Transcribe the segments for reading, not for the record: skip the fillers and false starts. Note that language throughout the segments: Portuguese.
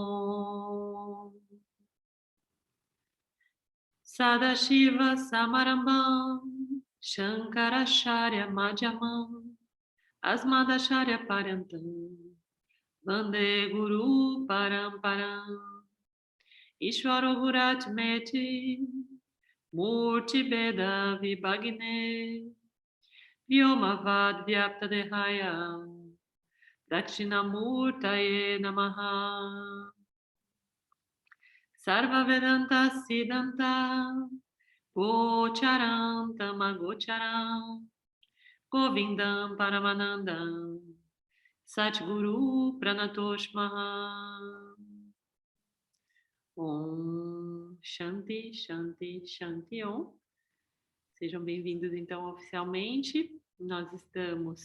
Om Sadashiva Samarambam Shankaracharya Madhyamam Asmadacharya Parantam Vande Guru Paramparam Ishvaro Guratmeti Murti Beda Vibhagne Vyomavad Vyaptadehaya Dakshinamurtaye Namaha Sarva Vedanta Siddhanta Gocharam Tamagocharam Govindam Paramanandam Satguru Pranatoshmaha Om Shanti Shanti Shanti Om. Sejam bem-vindos então oficialmente. Nós estamos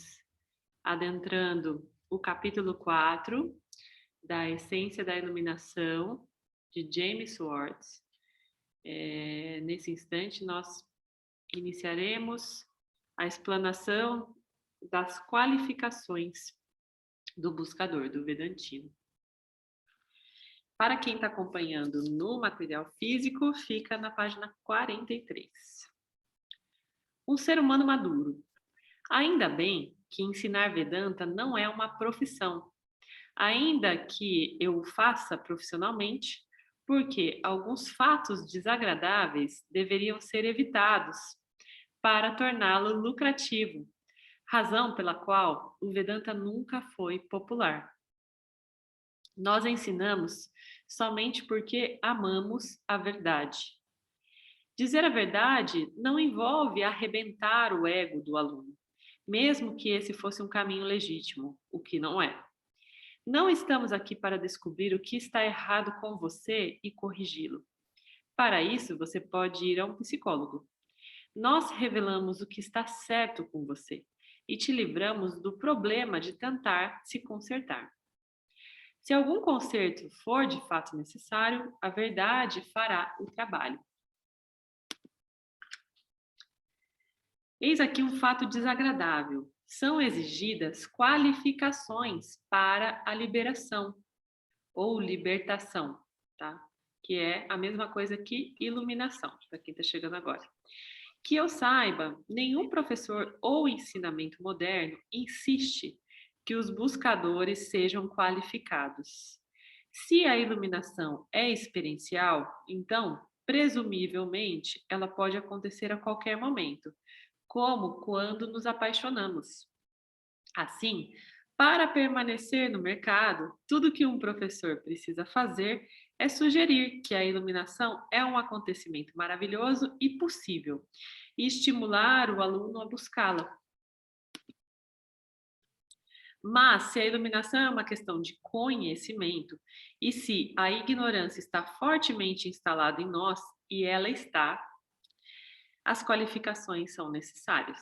adentrando o capítulo 4 da Essência da Iluminação de James Schwartz. Nesse instante nós iniciaremos a explanação das qualificações do buscador, do Vedantino. Para quem está acompanhando no material físico, fica na página 43. Um ser humano maduro. Ainda bem que ensinar Vedanta não é uma profissão, ainda que eu o faça profissionalmente, porque alguns fatos desagradáveis deveriam ser evitados para torná-lo lucrativo, razão pela qual o Vedanta nunca foi popular. Nós ensinamos somente porque amamos a verdade. Dizer a verdade não envolve arrebentar o ego do aluno, mesmo que esse fosse um caminho legítimo, o que não é. Não estamos aqui para descobrir o que está errado com você e corrigi-lo. Para isso, você pode ir a um psicólogo. Nós revelamos o que está certo com você e te livramos do problema de tentar se consertar. Se algum conserto for de fato necessário, a verdade fará o trabalho. Eis aqui um fato desagradável. São exigidas qualificações para a liberação ou libertação, tá? Que é a mesma coisa que iluminação, para quem está chegando agora. Que eu saiba, nenhum professor ou ensinamento moderno insiste que os buscadores sejam qualificados. Se a iluminação é experiencial, então, presumivelmente, ela pode acontecer a qualquer momento, como quando nos apaixonamos. Assim, para permanecer no mercado, tudo que um professor precisa fazer é sugerir que a iluminação é um acontecimento maravilhoso e possível, e estimular o aluno a buscá-la. Mas, se a iluminação é uma questão de conhecimento, e se a ignorância está fortemente instalada em nós, e ela está, as qualificações são necessárias.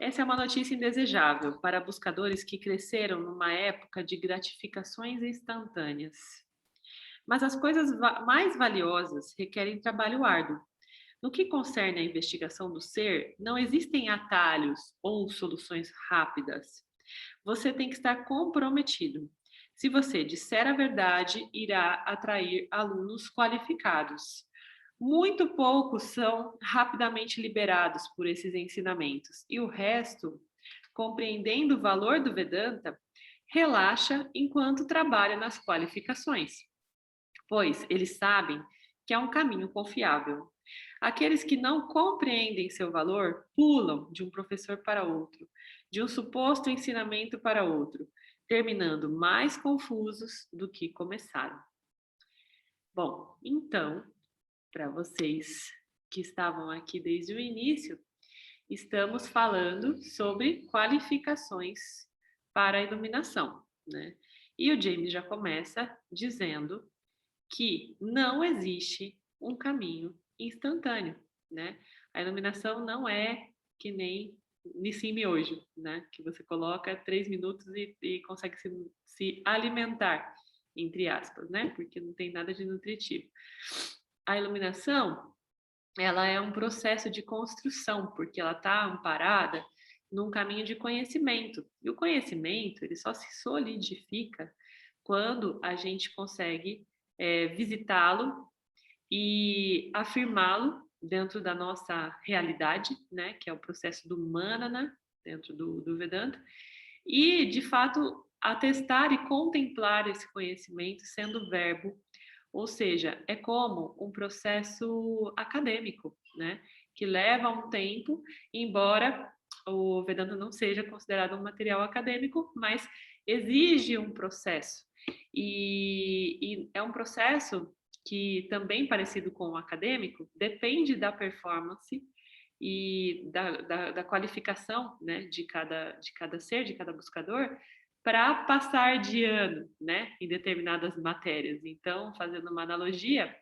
Essa é uma notícia indesejável para buscadores que cresceram numa época de gratificações instantâneas. Mas as coisas mais valiosas requerem trabalho árduo. No que concerne à investigação do ser, não existem atalhos ou soluções rápidas. Você tem que estar comprometido. Se você disser a verdade, irá atrair alunos qualificados. Muito poucos são rapidamente liberados por esses ensinamentos, e o resto, compreendendo o valor do Vedanta, relaxa enquanto trabalha nas qualificações, pois eles sabem que é um caminho confiável. Aqueles que não compreendem seu valor pulam de um professor para outro, de um suposto ensinamento para outro, terminando mais confusos do que começaram. Bom, então, para vocês que estavam aqui desde o início, estamos falando sobre qualificações para a iluminação, né? E o James já começa dizendo que não existe um caminho instantâneo, né? A iluminação não é que nem Nissim Miojo, né? Que você coloca 3 minutos e consegue se alimentar, entre aspas, né? Porque não tem nada de nutritivo. A iluminação, ela é um processo de construção, porque ela está amparada num caminho de conhecimento. E o conhecimento, ele só se solidifica quando a gente consegue visitá-lo e afirmá-lo dentro da nossa realidade, né, que é o processo do Manana, dentro do Vedanta, e, de fato, atestar e contemplar esse conhecimento sendo verbo, ou seja, é como um processo acadêmico, né, que leva um tempo, embora o Vedanta não seja considerado um material acadêmico, mas exige um processo. E é um processo que, também parecido com o acadêmico, depende da performance e da qualificação, né, de cada ser, de cada buscador, para passar de ano, né, em determinadas matérias. Então, fazendo uma analogia,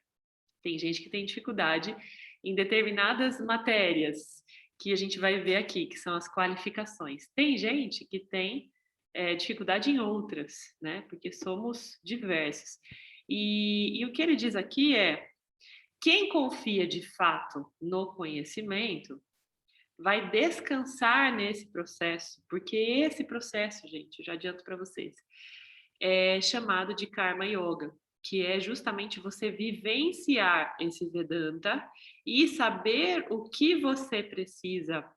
tem gente que tem dificuldade em determinadas matérias, que a gente vai ver aqui, que são as qualificações. Tem gente que tem dificuldade em outras, né, porque somos diversos. E o que ele diz aqui é: quem confia de fato no conhecimento vai descansar nesse processo, porque esse processo, gente, eu já adianto para vocês, é chamado de Karma Yoga, que é justamente você vivenciar esse Vedanta e saber o que você precisa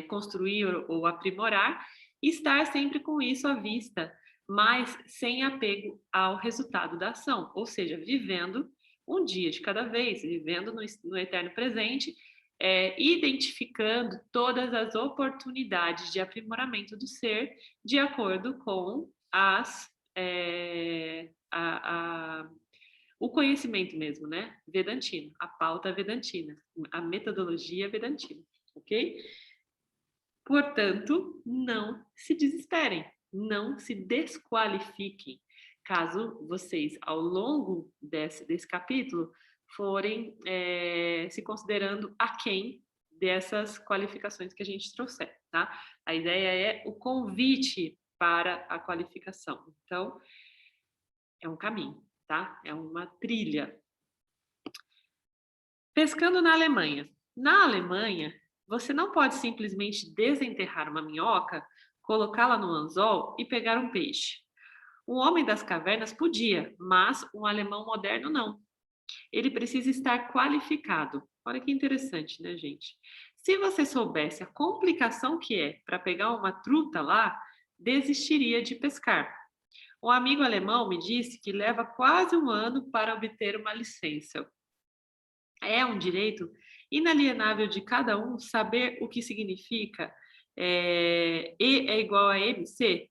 construir ou aprimorar, e estar sempre com isso à vista, mas sem apego ao resultado da ação, ou seja, vivendo um dia de cada vez, vivendo no eterno presente, identificando todas as oportunidades de aprimoramento do ser de acordo com o conhecimento mesmo, né? Vedantino, a pauta vedantina, a metodologia vedantina, ok? Portanto, não se desesperem, não se desqualifiquem, caso vocês, ao longo desse capítulo, forem se considerando aquém dessas qualificações que a gente trouxer, tá? A ideia é o convite para a qualificação. Então, é um caminho, tá? É uma trilha. Pescando na Alemanha. Na Alemanha, você não pode simplesmente desenterrar uma minhoca, colocá-la no anzol e pegar um peixe. Um homem das cavernas podia, mas um alemão moderno não. Ele precisa estar qualificado. Olha que interessante, né, gente? Se você soubesse a complicação que é para pegar uma truta lá, desistiria de pescar. Um amigo alemão me disse que leva quase um ano para obter uma licença. É um direito inalienável de cada um saber o que significa E é igual a MC.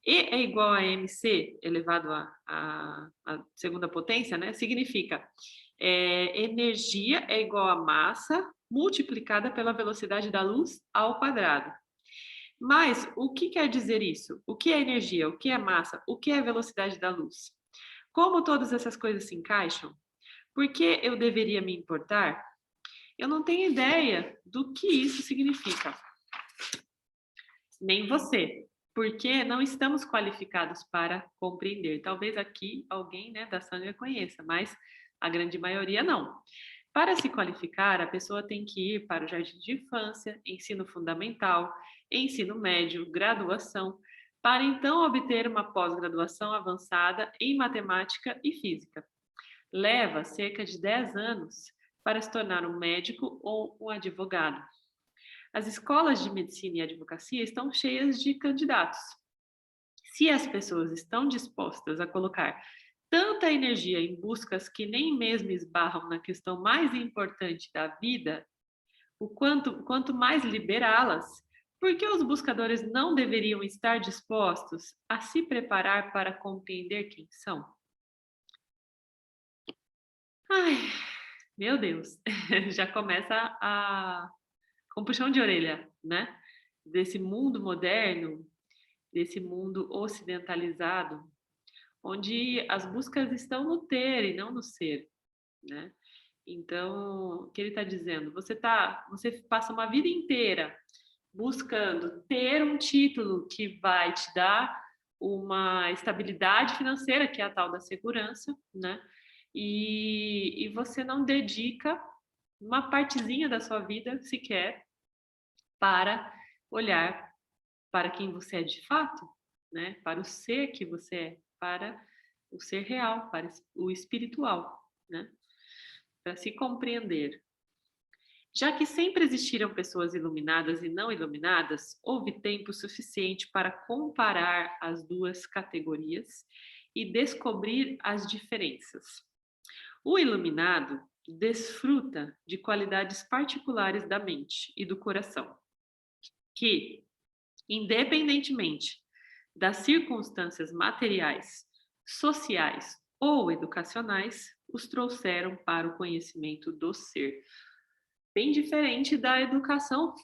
E é igual a MC elevado à segunda potência, né? Significa energia é igual a massa multiplicada pela velocidade da luz ao quadrado. Mas o que quer dizer isso? O que é energia? O que é massa? O que é velocidade da luz? Como todas essas coisas se encaixam? Por que eu deveria me importar? Eu não tenho ideia do que isso significa. Nem você, porque não estamos qualificados para compreender. Talvez aqui alguém, né, da Sangha conheça, mas a grande maioria não. Para se qualificar, a pessoa tem que ir para o jardim de infância, ensino fundamental, ensino médio, graduação, para então obter uma pós-graduação avançada em matemática e física. Leva cerca de 10 anos para se tornar um médico ou um advogado. As escolas de medicina e advocacia estão cheias de candidatos. Se as pessoas estão dispostas a colocar tanta energia em buscas que nem mesmo esbarram na questão mais importante da vida, quanto mais liberá-las, por que os buscadores não deveriam estar dispostos a se preparar para compreender quem são? Ai, meu Deus, já começa com puxão de orelha, né? Desse mundo moderno, desse mundo ocidentalizado, onde as buscas estão no ter e não no ser, né? Então, o que ele está dizendo? Você passa uma vida inteira buscando ter um título que vai te dar uma estabilidade financeira, que é a tal da segurança, né? E você não dedica uma partezinha da sua vida sequer para olhar para quem você é de fato, né? Para o ser que você é, para o ser real, para o espiritual, né? Para se compreender. Já que sempre existiram pessoas iluminadas e não iluminadas, houve tempo suficiente para comparar as duas categorias e descobrir as diferenças. O iluminado desfruta de qualidades particulares da mente e do coração, que, independentemente das circunstâncias materiais, sociais ou educacionais, os trouxeram para o conhecimento do ser. Bem diferente da educação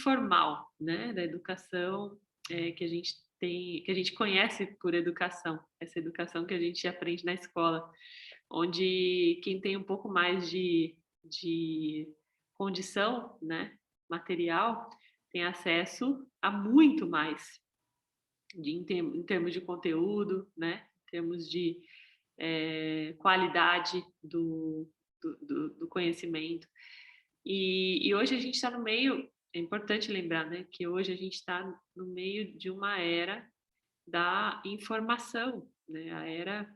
formal, né? Da educação que a gente tem, que a gente conhece por educação, essa educação que a gente aprende na escola, onde quem tem um pouco mais de condição, né, material, tem acesso a muito mais em termos de conteúdo, né, em termos de qualidade do conhecimento. E hoje a gente está no meio, é importante lembrar, né, que hoje a gente está no meio de uma era da informação, né, a era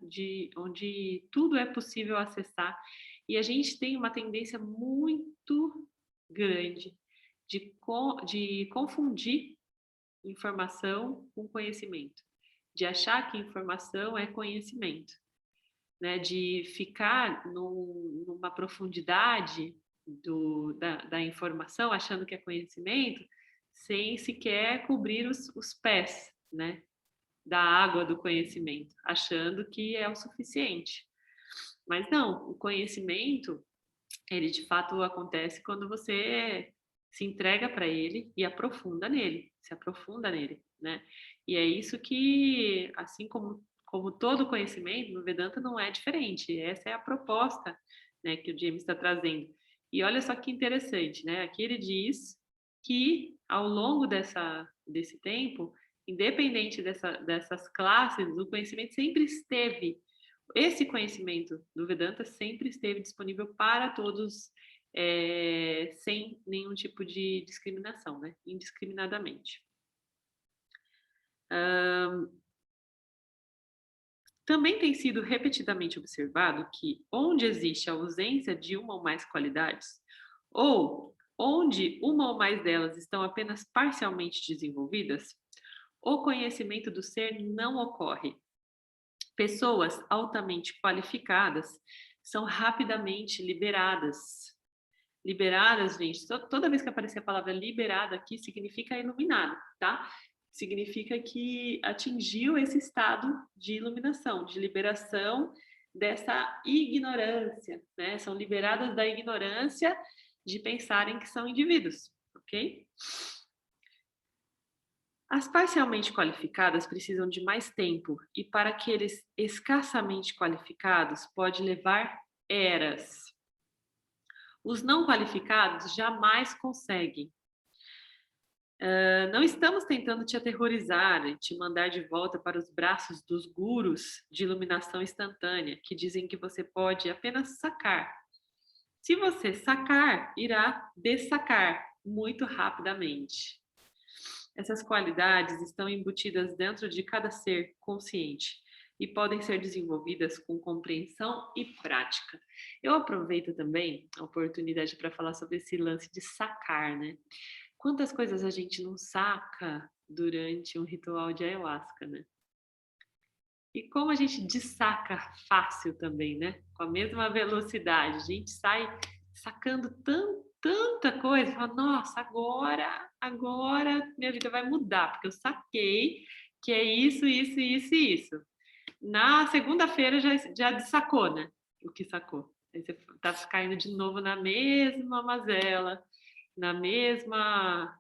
onde tudo é possível acessar. E a gente tem uma tendência muito grande de confundir informação com conhecimento, de achar que informação é conhecimento, né, de ficar numa profundidade da informação, achando que é conhecimento, sem sequer cobrir os pés, né, da água do conhecimento, achando que é o suficiente. Mas não, o conhecimento, ele de fato acontece quando você se entrega para ele e aprofunda nele, se aprofunda nele, né? E é isso que, assim como todo conhecimento, no Vedanta não é diferente. Essa é a proposta, né, que o James está trazendo. E olha só que interessante, né? Aqui ele diz que ao longo desse tempo, independente dessas classes, o conhecimento sempre esteve, esse conhecimento do Vedanta sempre esteve disponível para todos, sem nenhum tipo de discriminação, né? Indiscriminadamente. Também tem sido repetidamente observado que, onde existe a ausência de uma ou mais qualidades, ou onde uma ou mais delas estão apenas parcialmente desenvolvidas, o conhecimento do ser não ocorre. Pessoas altamente qualificadas são rapidamente liberadas. Liberadas, gente, toda vez que aparecer a palavra liberada aqui, significa iluminado, tá? Significa que atingiu esse estado de iluminação, de liberação dessa ignorância, né? São liberadas da ignorância de pensarem que são indivíduos, ok? As parcialmente qualificadas precisam de mais tempo e para aqueles escassamente qualificados pode levar eras. Os não qualificados jamais conseguem. Não estamos tentando te aterrorizar e te mandar de volta para os braços dos gurus de iluminação instantânea, que dizem que você pode apenas sacar. Se você sacar, irá dessacar muito rapidamente. Essas qualidades estão embutidas dentro de cada ser consciente e podem ser desenvolvidas com compreensão e prática. Eu aproveito também a oportunidade para falar sobre esse lance de sacar, né? Quantas coisas a gente não saca durante um ritual de ayahuasca, né? E como a gente dessaca fácil também, né? Com a mesma velocidade. A gente sai sacando tanta coisa. Fala, nossa, agora minha vida vai mudar, porque eu saquei que é isso, isso, isso e isso. Na segunda-feira já dessacou, né? O que sacou. Aí você tá caindo de novo na mesma mazela, na mesma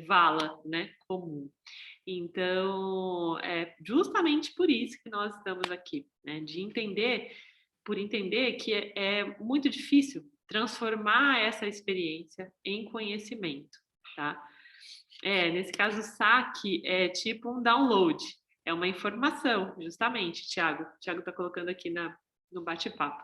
vala, né? Comum. Então, é justamente por isso que nós estamos aqui, né? Por entender que é muito difícil transformar essa experiência em conhecimento, tá? Nesse caso, o saque é tipo um download, é uma informação, justamente, Tiago. Tiago está colocando aqui no bate-papo.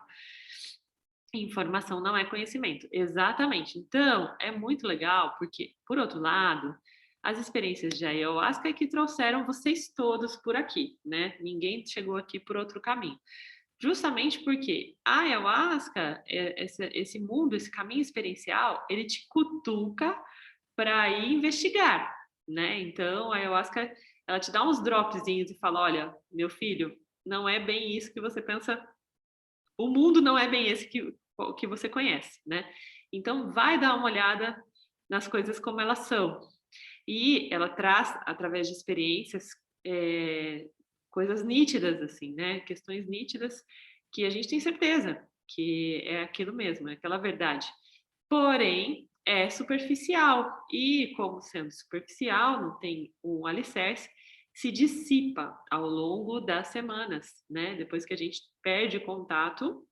Informação não é conhecimento, exatamente. Então, é muito legal, porque, por outro lado, As experiências de ayahuasca é que trouxeram vocês todos por aqui, né? Ninguém chegou aqui por outro caminho. Justamente porque a ayahuasca, esse mundo, esse caminho experiencial, ele te cutuca para ir investigar, né? Então, a ayahuasca, ela te dá uns dropzinhos e fala: olha, meu filho, não é bem isso que você pensa, o mundo não é bem esse que você conhece, né? Então, vai dar uma olhada nas coisas como elas são. E ela traz, através de experiências, coisas nítidas, assim, né? Questões nítidas que a gente tem certeza que é aquilo mesmo, é aquela verdade. Porém, é superficial. E, como sendo superficial, não tem um alicerce, se dissipa ao longo das semanas, né? Depois que a gente perde contato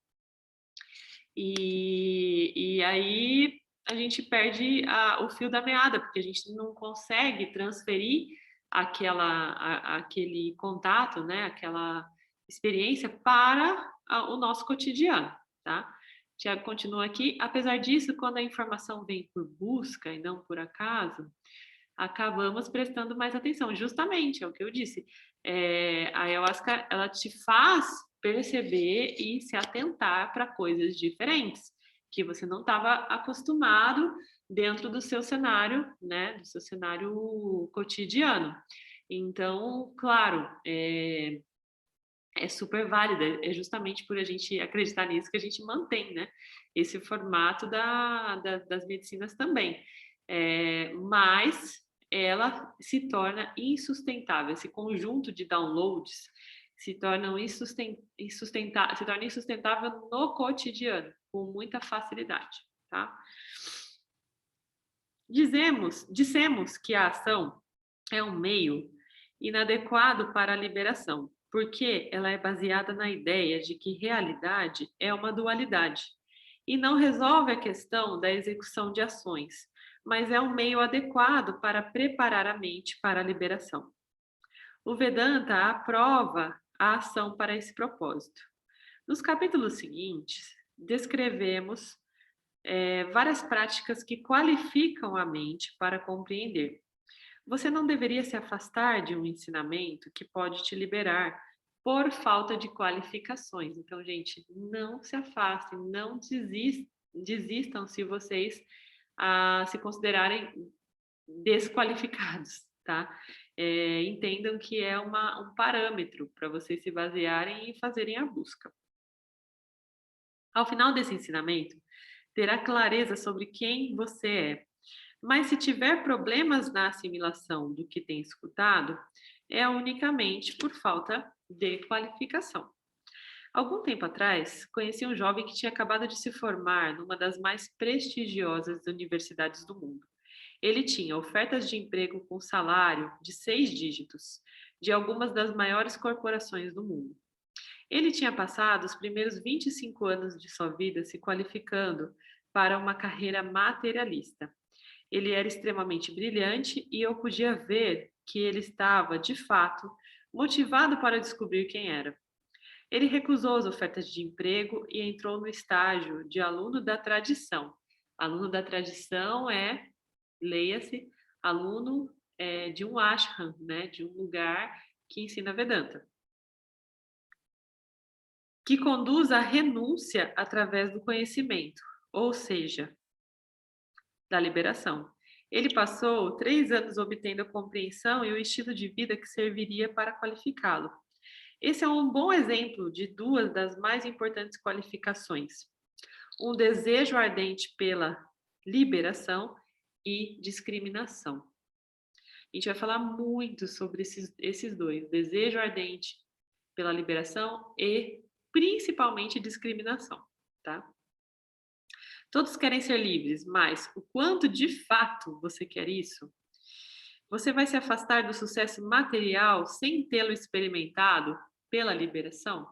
e aí a gente perde o fio da meada, porque a gente não consegue transferir aquele contato, né, aquela experiência para o nosso cotidiano, tá? Tiago continua aqui. Apesar disso, quando a informação vem por busca e não por acaso, acabamos prestando mais atenção. Justamente, é o que eu disse. A ayahuasca, ela te faz perceber e se atentar para coisas diferentes, que você não estava acostumado dentro do seu cenário, né, do seu cenário cotidiano. Então, claro, é super válida, é justamente por a gente acreditar nisso que a gente mantém, né, esse formato das medicinas também. Mas ela se torna insustentável, esse conjunto de downloads se torna insustentável no cotidiano, com muita facilidade, tá? Dissemos que a ação é um meio inadequado para a liberação, porque ela é baseada na ideia de que realidade é uma dualidade e não resolve a questão da execução de ações, mas é um meio adequado para preparar a mente para a liberação. O Vedanta aprova a ação para esse propósito. Nos capítulos seguintes, descrevemos várias práticas que qualificam a mente para compreender. Você não deveria se afastar de um ensinamento que pode te liberar por falta de qualificações. Então, gente, não se afastem, não desistam se vocês se considerarem desqualificados, tá? Entendam que é um parâmetro para vocês se basearem e fazerem a busca. Ao final desse ensinamento, terá clareza sobre quem você é. Mas se tiver problemas na assimilação do que tem escutado, é unicamente por falta de qualificação. Algum tempo atrás, conheci um jovem que tinha acabado de se formar numa das mais prestigiosas universidades do mundo. Ele tinha ofertas de emprego com salário de 6 dígitos, de algumas das maiores corporações do mundo. Ele tinha passado os primeiros 25 anos de sua vida se qualificando para uma carreira materialista. Ele era extremamente brilhante e eu podia ver que ele estava, de fato, motivado para descobrir quem era. Ele recusou as ofertas de emprego e entrou no estágio de aluno da tradição. Aluno da tradição leia-se, aluno de um ashram, né, de um lugar que ensina Vedanta, que conduz à renúncia através do conhecimento, ou seja, da liberação. Ele passou 3 anos obtendo a compreensão e o estilo de vida que serviria para qualificá-lo. Esse é um bom exemplo de duas das mais importantes qualificações: um desejo ardente pela liberação e discriminação. A gente vai falar muito sobre esses dois: desejo ardente pela liberação e principalmente discriminação, tá? Todos querem ser livres, mas o quanto de fato você quer isso? Você vai se afastar do sucesso material sem tê-lo experimentado pela liberação?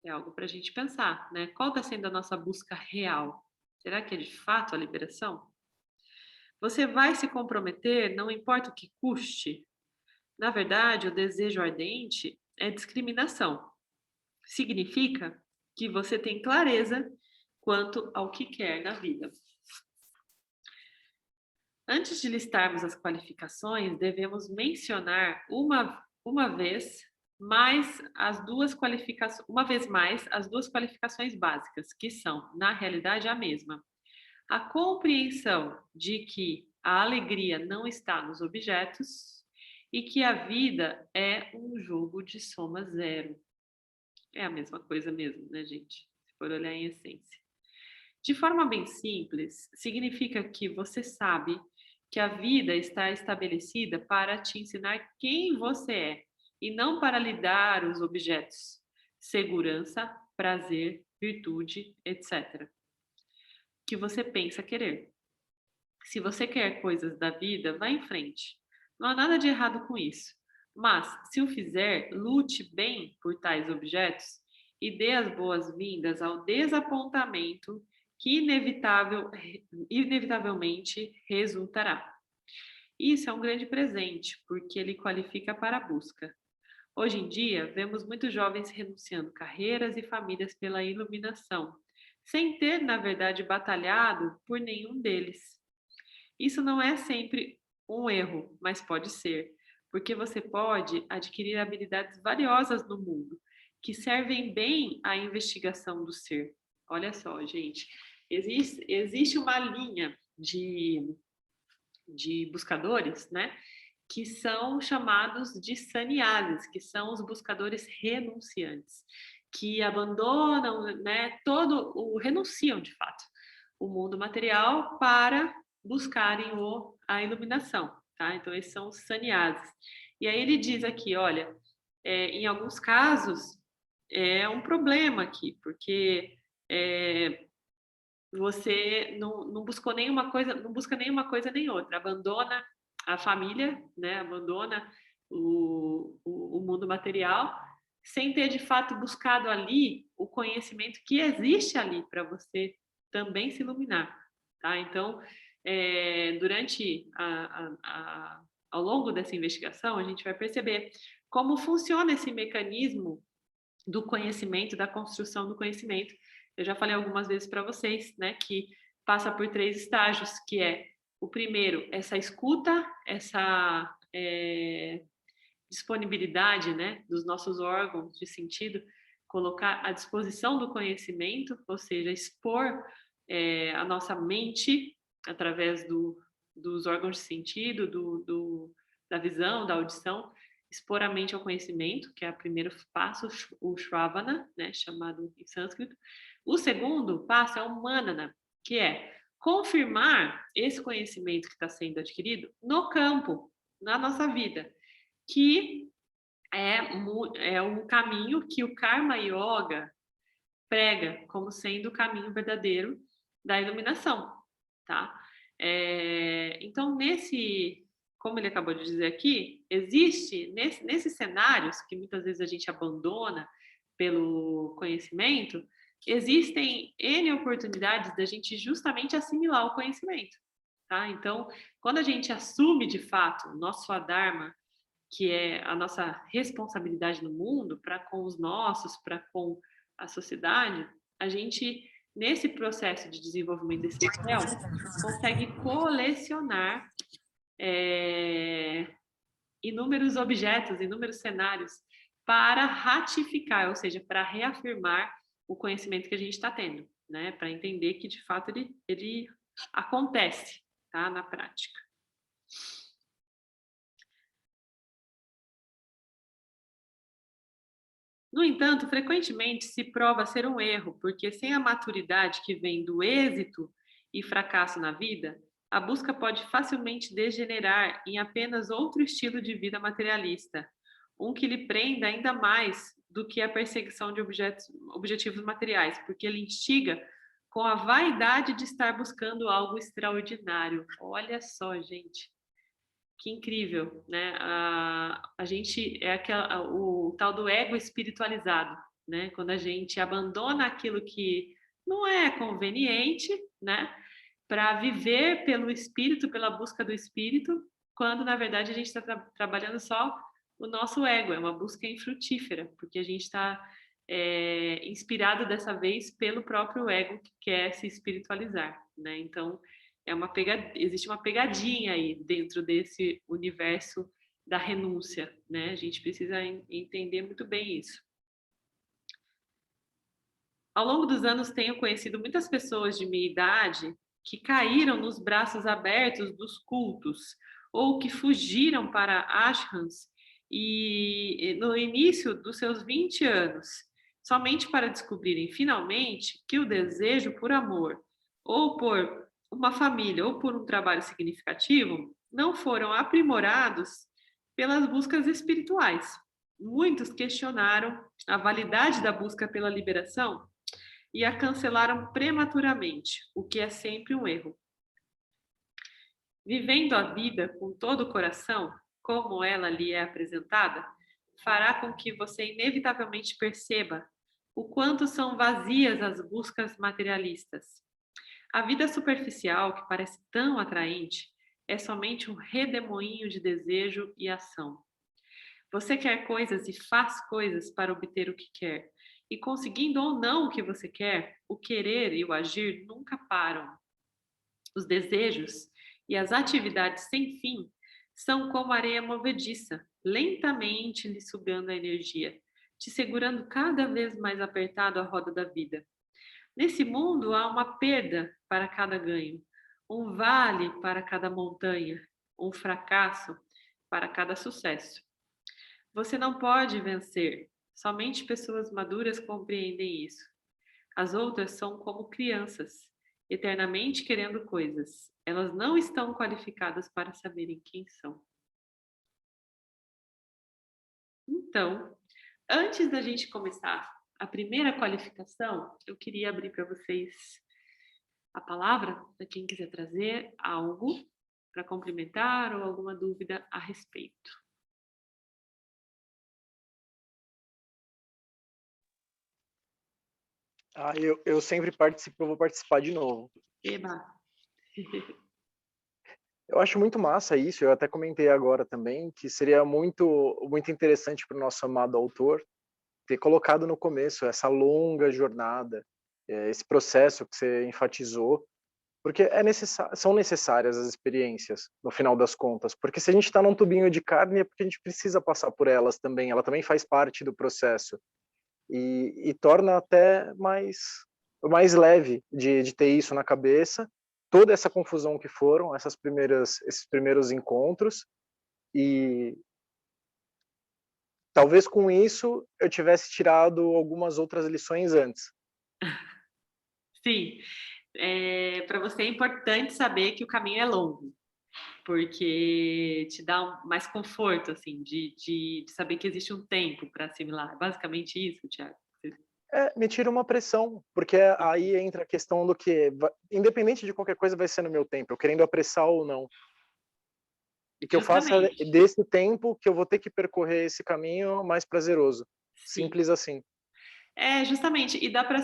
É algo para a gente pensar, né? Qual está sendo a nossa busca real? Será que é de fato a liberação? Você vai se comprometer, não importa o que custe? Na verdade, o desejo ardente é discriminação. Significa que você tem clareza quanto ao que quer na vida. Antes de listarmos as qualificações, devemos mencionar uma vez mais as duas qualificações, uma vez mais as duas qualificações básicas, que são, na realidade, a mesma. A compreensão de que a alegria não está nos objetos e que a vida é um jogo de soma zero. É a mesma coisa mesmo, né, gente? Se for olhar em essência. De forma bem simples, significa que você sabe que a vida está estabelecida para te ensinar quem você é e não para lhe dar os objetos, segurança, prazer, virtude, etc., que você pensa querer. Se você quer coisas da vida, vá em frente. Não há nada de errado com isso. Mas, se o fizer, lute bem por tais objetos e dê as boas-vindas ao desapontamento que inevitavelmente resultará. Isso é um grande presente, porque ele qualifica para a busca. Hoje em dia, vemos muitos jovens renunciando carreiras e famílias pela iluminação, sem ter, na verdade, batalhado por nenhum deles. Isso não é sempre um erro, mas pode ser, porque você pode adquirir habilidades valiosas no mundo, que servem bem à investigação do ser. Olha só, gente, existe uma linha de buscadores, né? Que são chamados de sannyasis, que são os buscadores renunciantes, que abandonam, né, renunciam de fato o mundo material para buscarem a iluminação, tá? Então esses são os sannyasis. E aí ele diz aqui, olha, em alguns casos é um problema aqui, porque você não buscou nenhuma coisa, não busca nenhuma coisa nem outra, abandona a família, né? Abandona o mundo material, sem ter de fato buscado ali o conhecimento que existe ali para você também se iluminar, tá? Então, durante ao longo dessa investigação, a gente vai perceber como funciona esse mecanismo do conhecimento, da construção do conhecimento. Eu já falei algumas vezes para vocês, né, que passa por 3 estágios, que é o primeiro, essa escuta, essa disponibilidade, né, dos nossos órgãos de sentido, colocar à disposição do conhecimento, ou seja, expor a nossa mente através dos órgãos de sentido, da visão, da audição, expor a mente ao conhecimento, que é o primeiro passo, o Shravana, né, chamado em sânscrito. O segundo passo é o Manana, que é confirmar esse conhecimento que está sendo adquirido no campo, na nossa vida, que é um caminho que o Karma Yoga prega como sendo o caminho verdadeiro da iluminação, tá? Então, como ele acabou de dizer aqui, existe, nesses cenários que muitas vezes a gente abandona pelo conhecimento, existem N oportunidades da gente justamente assimilar o conhecimento, tá? Então, quando a gente assume de fato o nosso Swadharma, que é a nossa responsabilidade no mundo, para com os nossos, para com a sociedade, a gente, nesse processo de desenvolvimento desse papel, consegue colecionar inúmeros objetos, inúmeros cenários para ratificar, ou seja, para reafirmar o conhecimento que a gente está tendo, né? Para entender que, de fato, ele acontece, tá? Na prática. No entanto, frequentemente se prova ser um erro, porque sem a maturidade que vem do êxito e fracasso na vida, a busca pode facilmente degenerar em apenas outro estilo de vida materialista, um que lhe prenda ainda mais do que a perseguição de objetivos materiais, porque ele instiga com a vaidade de estar buscando algo extraordinário. Olha só, gente. Que incrível, né? A gente é o tal do ego espiritualizado, né? Quando a gente abandona aquilo que não é conveniente, né? Para viver pelo espírito, pela busca do espírito, quando na verdade a gente está trabalhando só o nosso ego, é uma busca infrutífera, porque a gente está inspirado dessa vez pelo próprio ego que quer se espiritualizar, né? Então, existe uma pegadinha aí dentro desse universo da renúncia, né? A gente precisa entender muito bem isso. Ao longo dos anos, tenho conhecido muitas pessoas de minha idade que caíram nos braços abertos dos cultos ou que fugiram para ashrams e no início dos seus 20 anos, somente para descobrirem finalmente que o desejo por amor ou por uma família ou por um trabalho significativo não foram aprimorados pelas buscas espirituais. Muitos questionaram a validade da busca pela liberação e a cancelaram prematuramente, o que é sempre um erro. Vivendo a vida com todo o coração, como ela lhe é apresentada, fará com que você inevitavelmente perceba o quanto são vazias as buscas materialistas. A vida superficial, que parece tão atraente, é somente um redemoinho de desejo e ação. Você quer coisas e faz coisas para obter o que quer. E conseguindo ou não o que você quer, o querer e o agir nunca param. Os desejos e as atividades sem fim são como areia movediça, lentamente lhe sugando a energia, te segurando cada vez mais apertado à roda da vida. Nesse mundo há uma perda para cada ganho, um vale para cada montanha, um fracasso para cada sucesso. Você não pode vencer. Somente pessoas maduras compreendem isso. As outras são como crianças, eternamente querendo coisas. Elas não estão qualificadas para saberem quem são. Então, antes da gente começar a primeira qualificação, eu queria abrir para vocês a palavra, para quem quiser trazer algo para complementar ou alguma dúvida a respeito. Eu sempre participo, eu vou participar de novo. Eba! Eu acho muito massa isso, eu até comentei agora também, que seria muito interessante para o nosso amado autor ter colocado no começo essa longa jornada, esse processo que você enfatizou, porque são necessárias as experiências, no final das contas, porque se a gente está num tubinho de carne é porque a gente precisa passar por elas também, ela também faz parte do processo, e torna até mais leve de ter isso na cabeça, toda essa confusão que foram esses primeiros encontros, e talvez com isso eu tivesse tirado algumas outras lições antes. Sim, para você é importante saber que o caminho é longo, porque te dá mais conforto, assim, de saber que existe um tempo para assimilar. Basicamente isso, Thiago. Me tira uma pressão, porque aí entra a questão do que, independente de qualquer coisa, vai ser no meu tempo, eu querendo apressar ou não. E que eu faça Justamente. desse tempo que eu vou ter que percorrer esse caminho mais prazeroso. Sim. Simples assim. Justamente, e dá para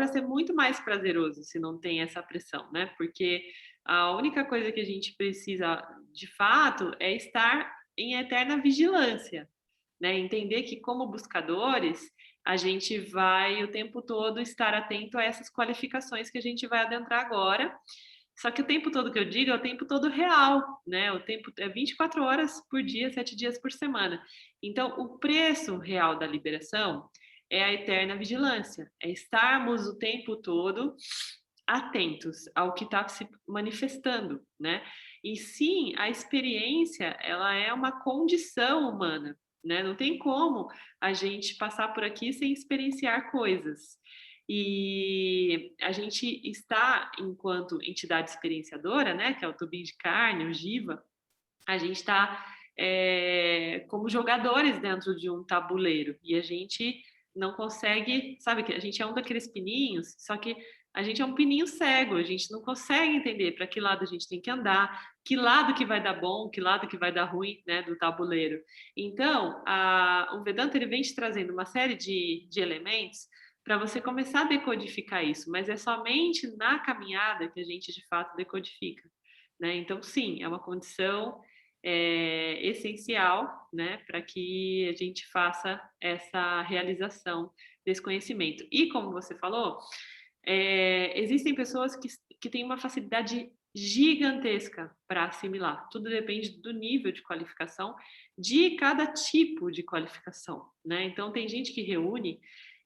ser muito mais prazeroso se não tem essa pressão, né? Porque a única coisa que a gente precisa, de fato, é estar em eterna vigilância, né? Entender que como buscadores, a gente vai o tempo todo estar atento a essas qualificações que a gente vai adentrar agora. Só que o tempo todo que eu digo é o tempo todo real, né? O tempo é 24 horas por dia, 7 dias por semana. Então, o preço real da liberação é a eterna vigilância, é estarmos o tempo todo atentos ao que está se manifestando, né? E sim, a experiência, ela é uma condição humana, né? Não tem como a gente passar por aqui sem experienciar coisas. E a gente está, enquanto entidade experienciadora, né, que é o tubinho de carne, o Jiva, a gente está como jogadores dentro de um tabuleiro e a gente não consegue, sabe, que a gente é um daqueles pininhos, só que a gente é um pininho cego, a gente não consegue entender para que lado a gente tem que andar, que lado que vai dar bom, que lado que vai dar ruim, né, do tabuleiro. Então, o Vedanta ele vem te trazendo uma série de elementos para você começar a decodificar isso, mas é somente na caminhada que a gente de fato decodifica, né? Então, sim, é uma condição essencial, né, para que a gente faça essa realização desse conhecimento. E como você falou, existem pessoas que têm uma facilidade gigantesca para assimilar. Tudo depende do nível de qualificação de cada tipo de qualificação, né? Então, tem gente que reúne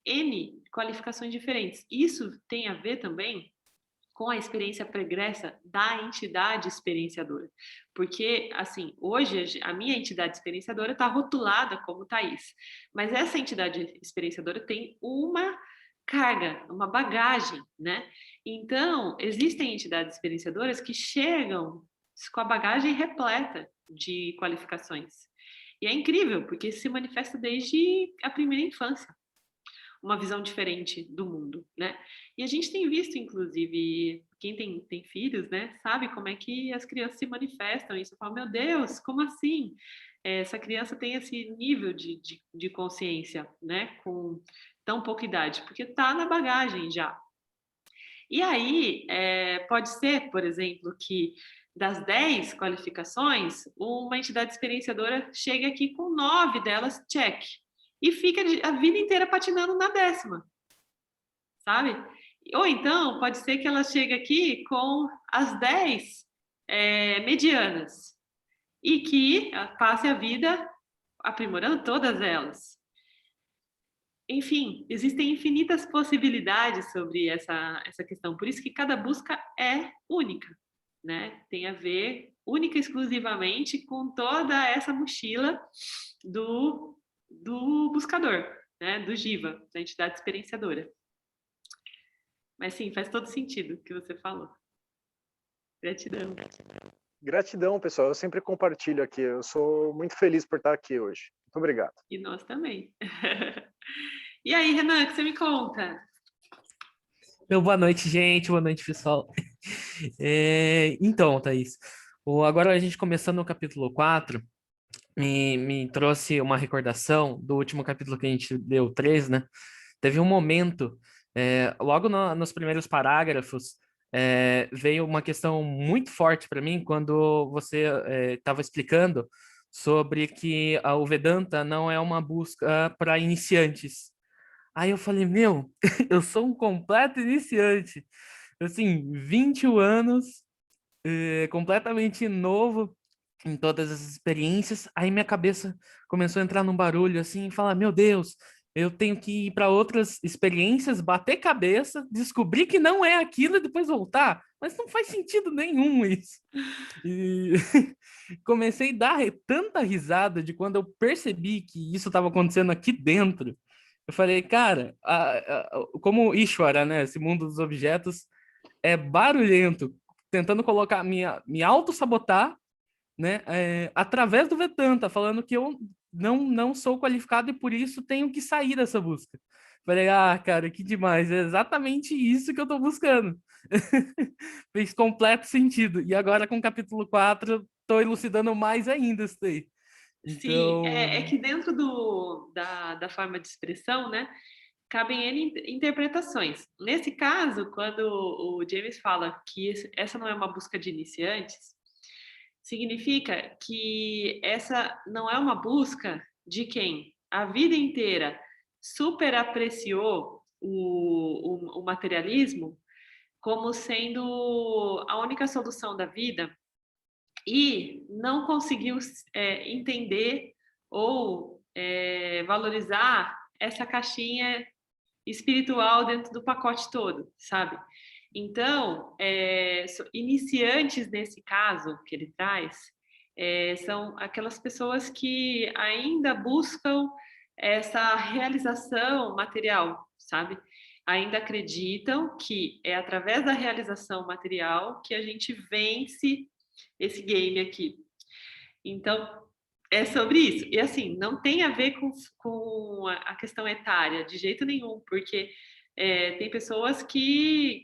N qualificações diferentes. Isso tem a ver também com a experiência pregressa da entidade experienciadora. Porque, assim, hoje a minha entidade experienciadora está rotulada como Thaís, mas essa entidade experienciadora tem uma carga, uma bagagem, né? Então, existem entidades experienciadoras que chegam com a bagagem repleta de qualificações. E é incrível, porque se manifesta desde a primeira infância uma visão diferente do mundo, né? E a gente tem visto, inclusive, quem tem filhos, né, sabe como é que as crianças se manifestam. E você fala, meu Deus, como assim? Essa criança tem esse nível de consciência, né, com tão pouca idade, porque está na bagagem já. E aí, pode ser, por exemplo, que das 10 qualificações, uma entidade experienciadora chega aqui com 9 delas, check. E fica a vida inteira patinando na 10ª, sabe? Ou então, pode ser que ela chegue aqui com as 10 medianas e que passe a vida aprimorando todas elas. Enfim, existem infinitas possibilidades sobre essa questão. Por isso que cada busca é única, né? Tem a ver única e exclusivamente com toda essa mochila do buscador, né? Do Jiva, da entidade experienciadora. Mas sim, faz todo sentido o que você falou. Gratidão. Gratidão, pessoal. Eu sempre compartilho aqui. Eu sou muito feliz por estar aqui hoje. Muito obrigado. E nós também. E aí, Renan, o que você me conta? Meu, boa noite, gente. Boa noite, pessoal. Então, Thaís, agora a gente começando no capítulo 4, me trouxe uma recordação do último capítulo que a gente deu, 3, né? Teve um momento, logo nos primeiros parágrafos, veio uma questão muito forte para mim quando você estava explicando sobre que o Vedanta não é uma busca para iniciantes. Aí eu falei, meu, eu sou um completo iniciante. Assim, 21 anos, completamente novo em todas as experiências. Aí minha cabeça começou a entrar num barulho assim, e falar, meu Deus, eu tenho que ir para outras experiências, bater cabeça, descobrir que não é aquilo e depois voltar. Mas não faz sentido nenhum isso. E comecei a dar tanta risada de quando eu percebi que isso estava acontecendo aqui dentro. Eu falei, cara, como Ishvara, né, esse mundo dos objetos, é barulhento, tentando colocar me auto-sabotar, né, através do Vedanta, falando que eu não sou qualificado e por isso tenho que sair dessa busca. Falei, cara, que demais, é exatamente isso que eu tô buscando. Fez completo sentido. E agora com o capítulo 4, tô elucidando mais ainda isso daí. Sim, Então, é que dentro da forma de expressão, né, cabem N interpretações. Nesse caso, quando o James fala que essa não é uma busca de iniciantes, significa que essa não é uma busca de quem a vida inteira super apreciou o materialismo como sendo a única solução da vida e não conseguiu entender ou valorizar essa caixinha espiritual dentro do pacote todo, sabe? Então, iniciantes nesse caso que ele traz são aquelas pessoas que ainda buscam essa realização material, sabe? Ainda acreditam que é através da realização material que a gente vence esse game aqui. Então, é sobre isso. E assim, não tem a ver com a questão etária, de jeito nenhum, porque tem pessoas que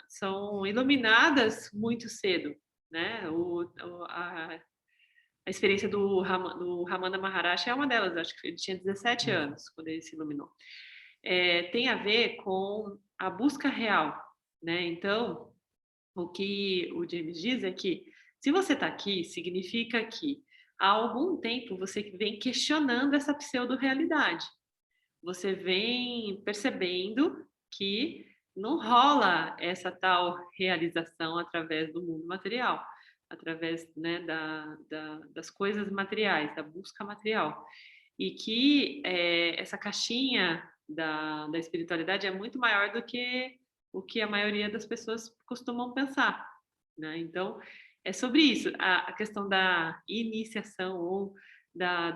são iluminadas muito cedo, né? A experiência do Ramana Maharshi é uma delas, acho que ele tinha 17 anos quando ele se iluminou. Tem a ver com a busca real, né? Então, o que o James diz é que se você está aqui, significa que há algum tempo você vem questionando essa pseudo-realidade. Você vem percebendo que não rola essa tal realização através do mundo material, através, né, das coisas materiais, da busca material. E que essa caixinha da espiritualidade é muito maior do que o que a maioria das pessoas costumam pensar, né? Então, é sobre isso, a questão da iniciação ou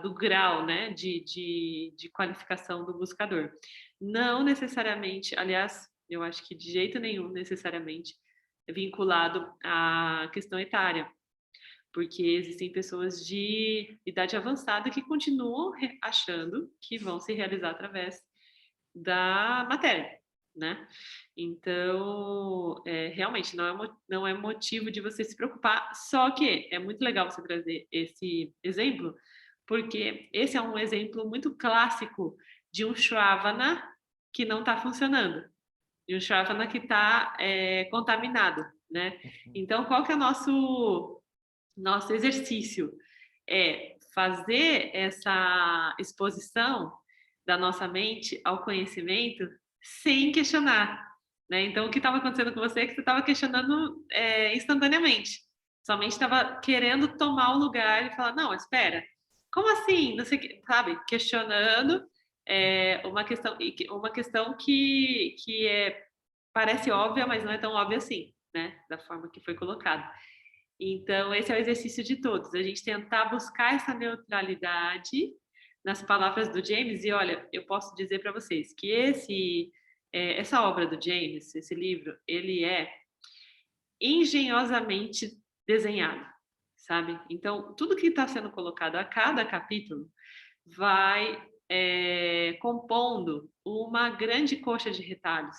do grau, né, de qualificação do buscador. Não necessariamente, aliás, eu acho que de jeito nenhum necessariamente é vinculado à questão etária, porque existem pessoas de idade avançada que continuam achando que vão se realizar através da matéria, né? Então, realmente não é motivo de você se preocupar, só que é muito legal você trazer esse exemplo, porque esse é um exemplo muito clássico de um Shravana que não está funcionando, de um Shravana que está contaminado, né? Então, qual que é o nosso exercício? É fazer essa exposição da nossa mente ao conhecimento sem questionar, né? Então, o que estava acontecendo com você é que você estava questionando instantaneamente. Sua mente estava querendo tomar o lugar e falar, não, espera, como assim? Não sei o que, sabe? Questionando uma questão que parece óbvia, mas não é tão óbvia assim, né? Da forma que foi colocado. Então, esse é o exercício de todos, a gente tentar buscar essa neutralidade nas palavras do James. E olha, eu posso dizer para vocês que essa obra do James, esse livro, ele é engenhosamente desenhado, sabe? Então, tudo que está sendo colocado a cada capítulo vai compondo uma grande coxa de retalhos,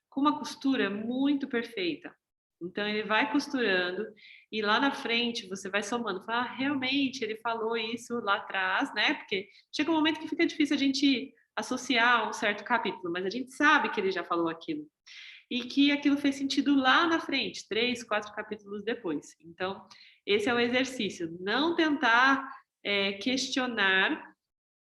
com uma costura muito perfeita. Então, ele vai costurando e lá na frente você vai somando. Fala, realmente, ele falou isso lá atrás, né? Porque chega um momento que fica difícil a gente associar um certo capítulo, mas a gente sabe que ele já falou aquilo. E que aquilo fez sentido lá na frente, 3, 4 capítulos depois. Então, esse é o exercício. Não tentar questionar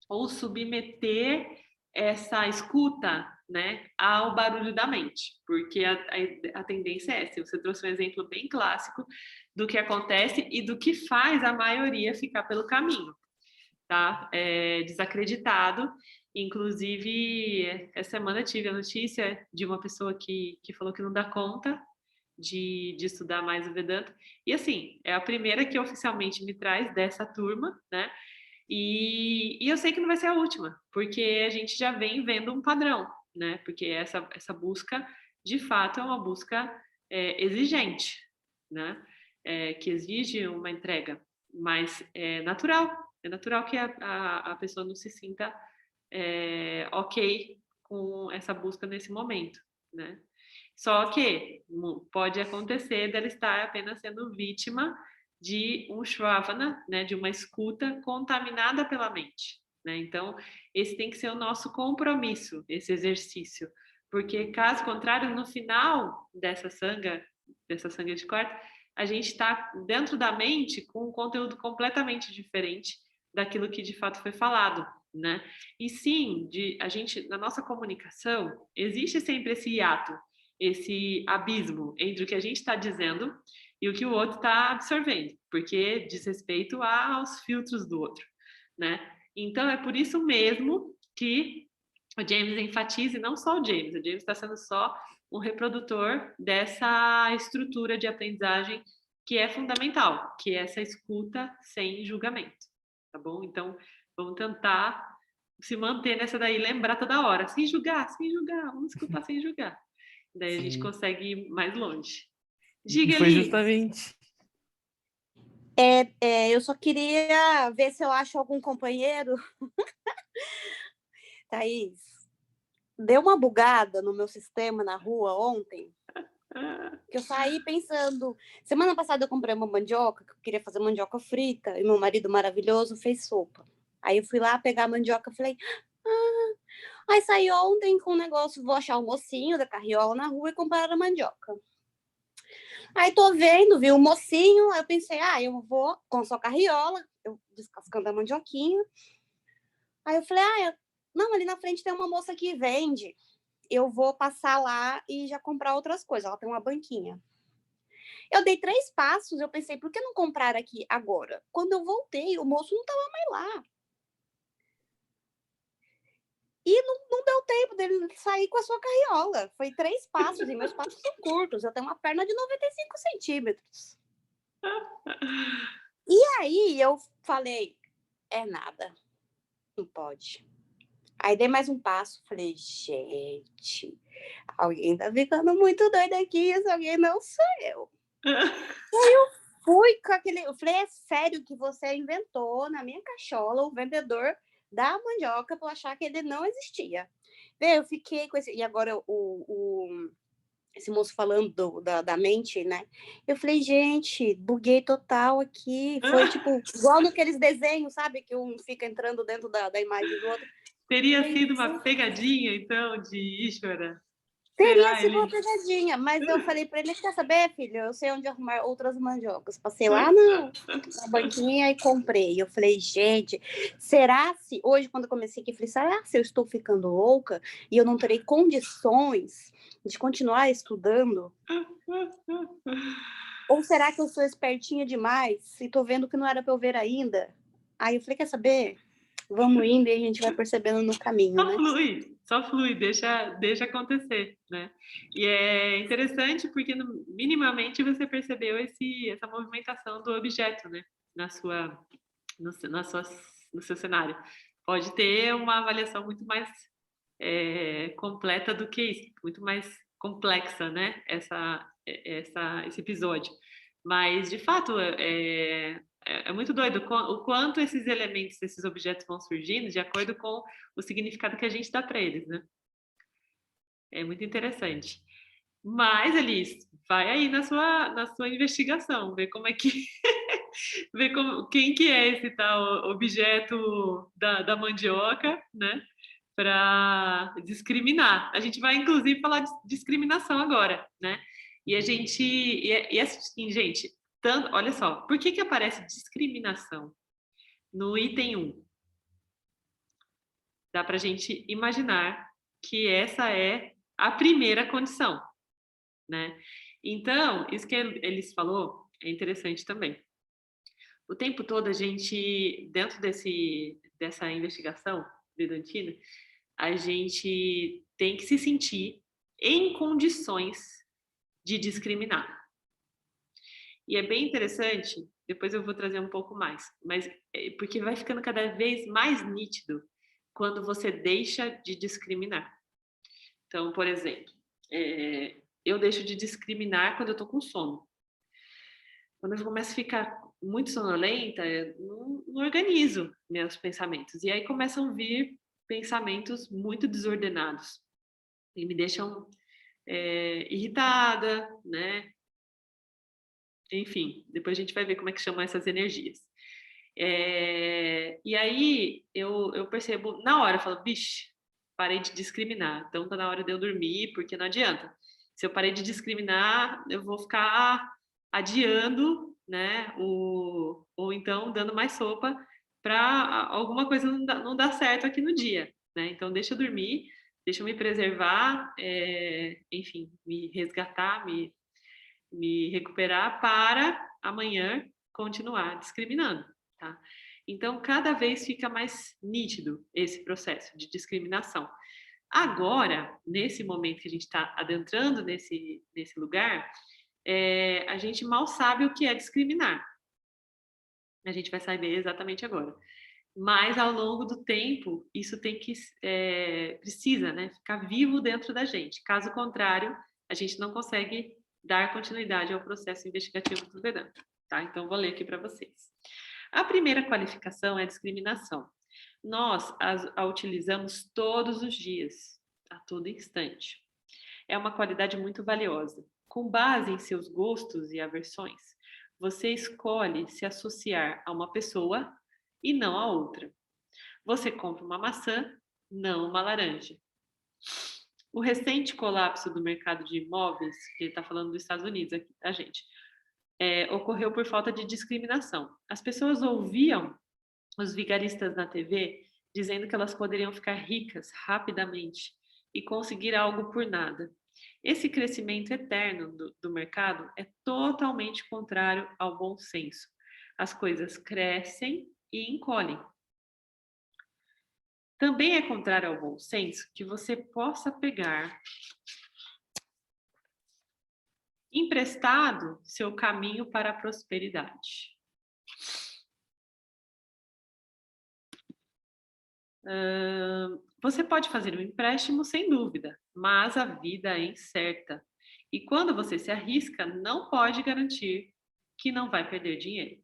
ou submeter essa escuta, né, ao barulho da mente, porque a tendência é essa. Você trouxe um exemplo bem clássico do que acontece e do que faz a maioria ficar pelo caminho, tá? Desacreditado. Inclusive, essa semana tive a notícia de uma pessoa que falou que não dá conta de estudar mais o Vedanta. E assim, é a primeira que oficialmente me traz dessa turma, né? E eu sei que não vai ser a última, porque a gente já vem vendo um padrão, né? Porque essa busca, de fato, é uma busca exigente, né? Que exige uma entrega, mas é natural. É natural que a pessoa não se sinta ok com essa busca nesse momento, né? Só que pode acontecer dela estar apenas sendo vítima de um shravana, né, de uma escuta contaminada pela mente, né? Então, esse tem que ser o nosso compromisso, esse exercício, porque caso contrário, no final dessa sanga de quarto, a gente está dentro da mente com um conteúdo completamente diferente daquilo que de fato foi falado, né? E sim, a gente na nossa comunicação existe sempre esse hiato, esse abismo entre o que a gente está dizendo e o que o outro está absorvendo, porque diz respeito aos filtros do outro, né? Então é por isso mesmo que o James enfatiza, e não só o James está sendo só um reprodutor dessa estrutura de aprendizagem que é fundamental, que é essa escuta sem julgamento, tá bom? Então vamos tentar se manter nessa daí, lembrar toda hora, sem julgar, vamos escutar sem julgar. Daí a gente consegue ir mais longe. Diga, E foi Eli. justamente. Eu só queria ver se eu acho algum companheiro. Thaís, deu uma bugada no meu sistema na rua ontem, que eu saí pensando... Semana passada eu comprei uma mandioca, que eu queria fazer mandioca frita, e meu marido maravilhoso fez sopa. Aí eu fui lá pegar a mandioca e falei... Aí saí ontem com um negócio, vou achar o mocinho da carriola na rua e comprar a mandioca. Aí tô vendo, vi o mocinho, aí eu pensei, eu vou com a sua carriola, eu descascando a mandioquinha. Aí eu falei, não, ali na frente tem uma moça que vende. eu vou passar lá e já comprar outras coisas. Ela tem uma banquinha. Eu dei 3 passos, eu pensei, por que não comprar aqui agora? Quando eu voltei, o moço não estava mais lá. E não deu tempo dele sair com a sua carriola. Foi 3 passos, e meus passos são curtos. Eu tenho uma perna de 95 centímetros. E aí eu falei, é nada, não pode. Aí dei mais um passo, falei, gente, alguém tá ficando muito doido aqui, esse alguém não sou eu. Fui com aquele. Eu falei, é sério que você inventou na minha cachola o vendedor da mandioca para eu achar que ele não existia. Eu fiquei com esse. E agora esse moço falando da mente, né? Eu falei, gente, buguei total aqui. Foi tipo, igual naqueles desenhos, sabe? Que um fica entrando dentro da imagem do outro. Teria sido uma pegadinha, então, de Ishvara? Teria Será sido ele? uma pegadinha, mas eu falei para ele, quer saber, filho? Eu sei onde arrumar outras mandiocas. Passei lá na banquinha e comprei. Eu falei, gente, será se... Hoje, quando eu comecei aqui, eu falei, será se eu estou ficando louca e eu não terei condições de continuar estudando? Ou será que eu sou espertinha demais e tô vendo que não era para eu ver ainda? Aí eu falei, quer saber? Vamos indo e a gente vai percebendo no caminho, né? Só flui, deixa acontecer, né? E é interessante porque minimamente você percebeu essa movimentação do objeto, né? No seu cenário. Pode ter uma avaliação muito mais completa do que isso, muito mais complexa, né? Esse episódio. Mas, de fato, é muito doido o quanto esses elementos, esses objetos vão surgindo de acordo com o significado que a gente dá para eles, né? É muito interessante. Mas, Alice, vai aí na sua investigação, ver como é que... ver quem que é esse tal objeto da mandioca, né? Para discriminar. A gente vai, inclusive, falar de discriminação agora, né? E a gente... E assim, gente, olha só, por que aparece discriminação no item 1? Dá para a gente imaginar que essa é a primeira condição, né? Então, isso que eles falou é interessante também. O tempo todo a gente, dentro dessa investigação vedantina, a gente tem que se sentir em condições de discriminar. E é bem interessante, depois eu vou trazer um pouco mais, mas porque vai ficando cada vez mais nítido quando você deixa de discriminar. Então, por exemplo, eu deixo de discriminar quando eu estou com sono. Quando eu começo a ficar muito sonolenta, eu não organizo meus pensamentos. E aí começam a vir pensamentos muito desordenados e me deixam irritada, né? Enfim, depois a gente vai ver como é que chamam essas energias. E aí eu percebo, na hora, eu falo, bicho, parei de discriminar, então tá na hora de eu dormir, porque não adianta. Se eu parei de discriminar, eu vou ficar adiando, né, ou então dando mais sopa para alguma coisa não dar certo aqui no dia, né? Então deixa eu dormir, deixa eu me preservar, enfim, me resgatar, me recuperar para amanhã continuar discriminando, tá? Então, cada vez fica mais nítido esse processo de discriminação. Agora, nesse momento que a gente está adentrando nesse lugar, a gente mal sabe o que é discriminar. A gente vai saber exatamente agora. Mas, ao longo do tempo, isso precisa, né, ficar vivo dentro da gente. Caso contrário, a gente não consegue dar continuidade ao processo investigativo do Vedanta. Tá? Então, vou ler aqui para vocês. A primeira qualificação é a discriminação. Nós a utilizamos todos os dias, a todo instante. É uma qualidade muito valiosa. Com base em seus gostos e aversões, você escolhe se associar a uma pessoa e não a outra. Você compra uma maçã, não uma laranja. O recente colapso do mercado de imóveis, que ele está falando dos Estados Unidos aqui, tá, gente? Ocorreu por falta de discriminação. As pessoas ouviam os vigaristas na TV dizendo que elas poderiam ficar ricas rapidamente e conseguir algo por nada. Esse crescimento eterno do mercado é totalmente contrário ao bom senso. As coisas crescem e encolhem. Também é contrário ao bom senso que você possa pegar emprestado seu caminho para a prosperidade. Você pode fazer um empréstimo sem dúvida, mas a vida é incerta. E quando você se arrisca, não pode garantir que não vai perder dinheiro.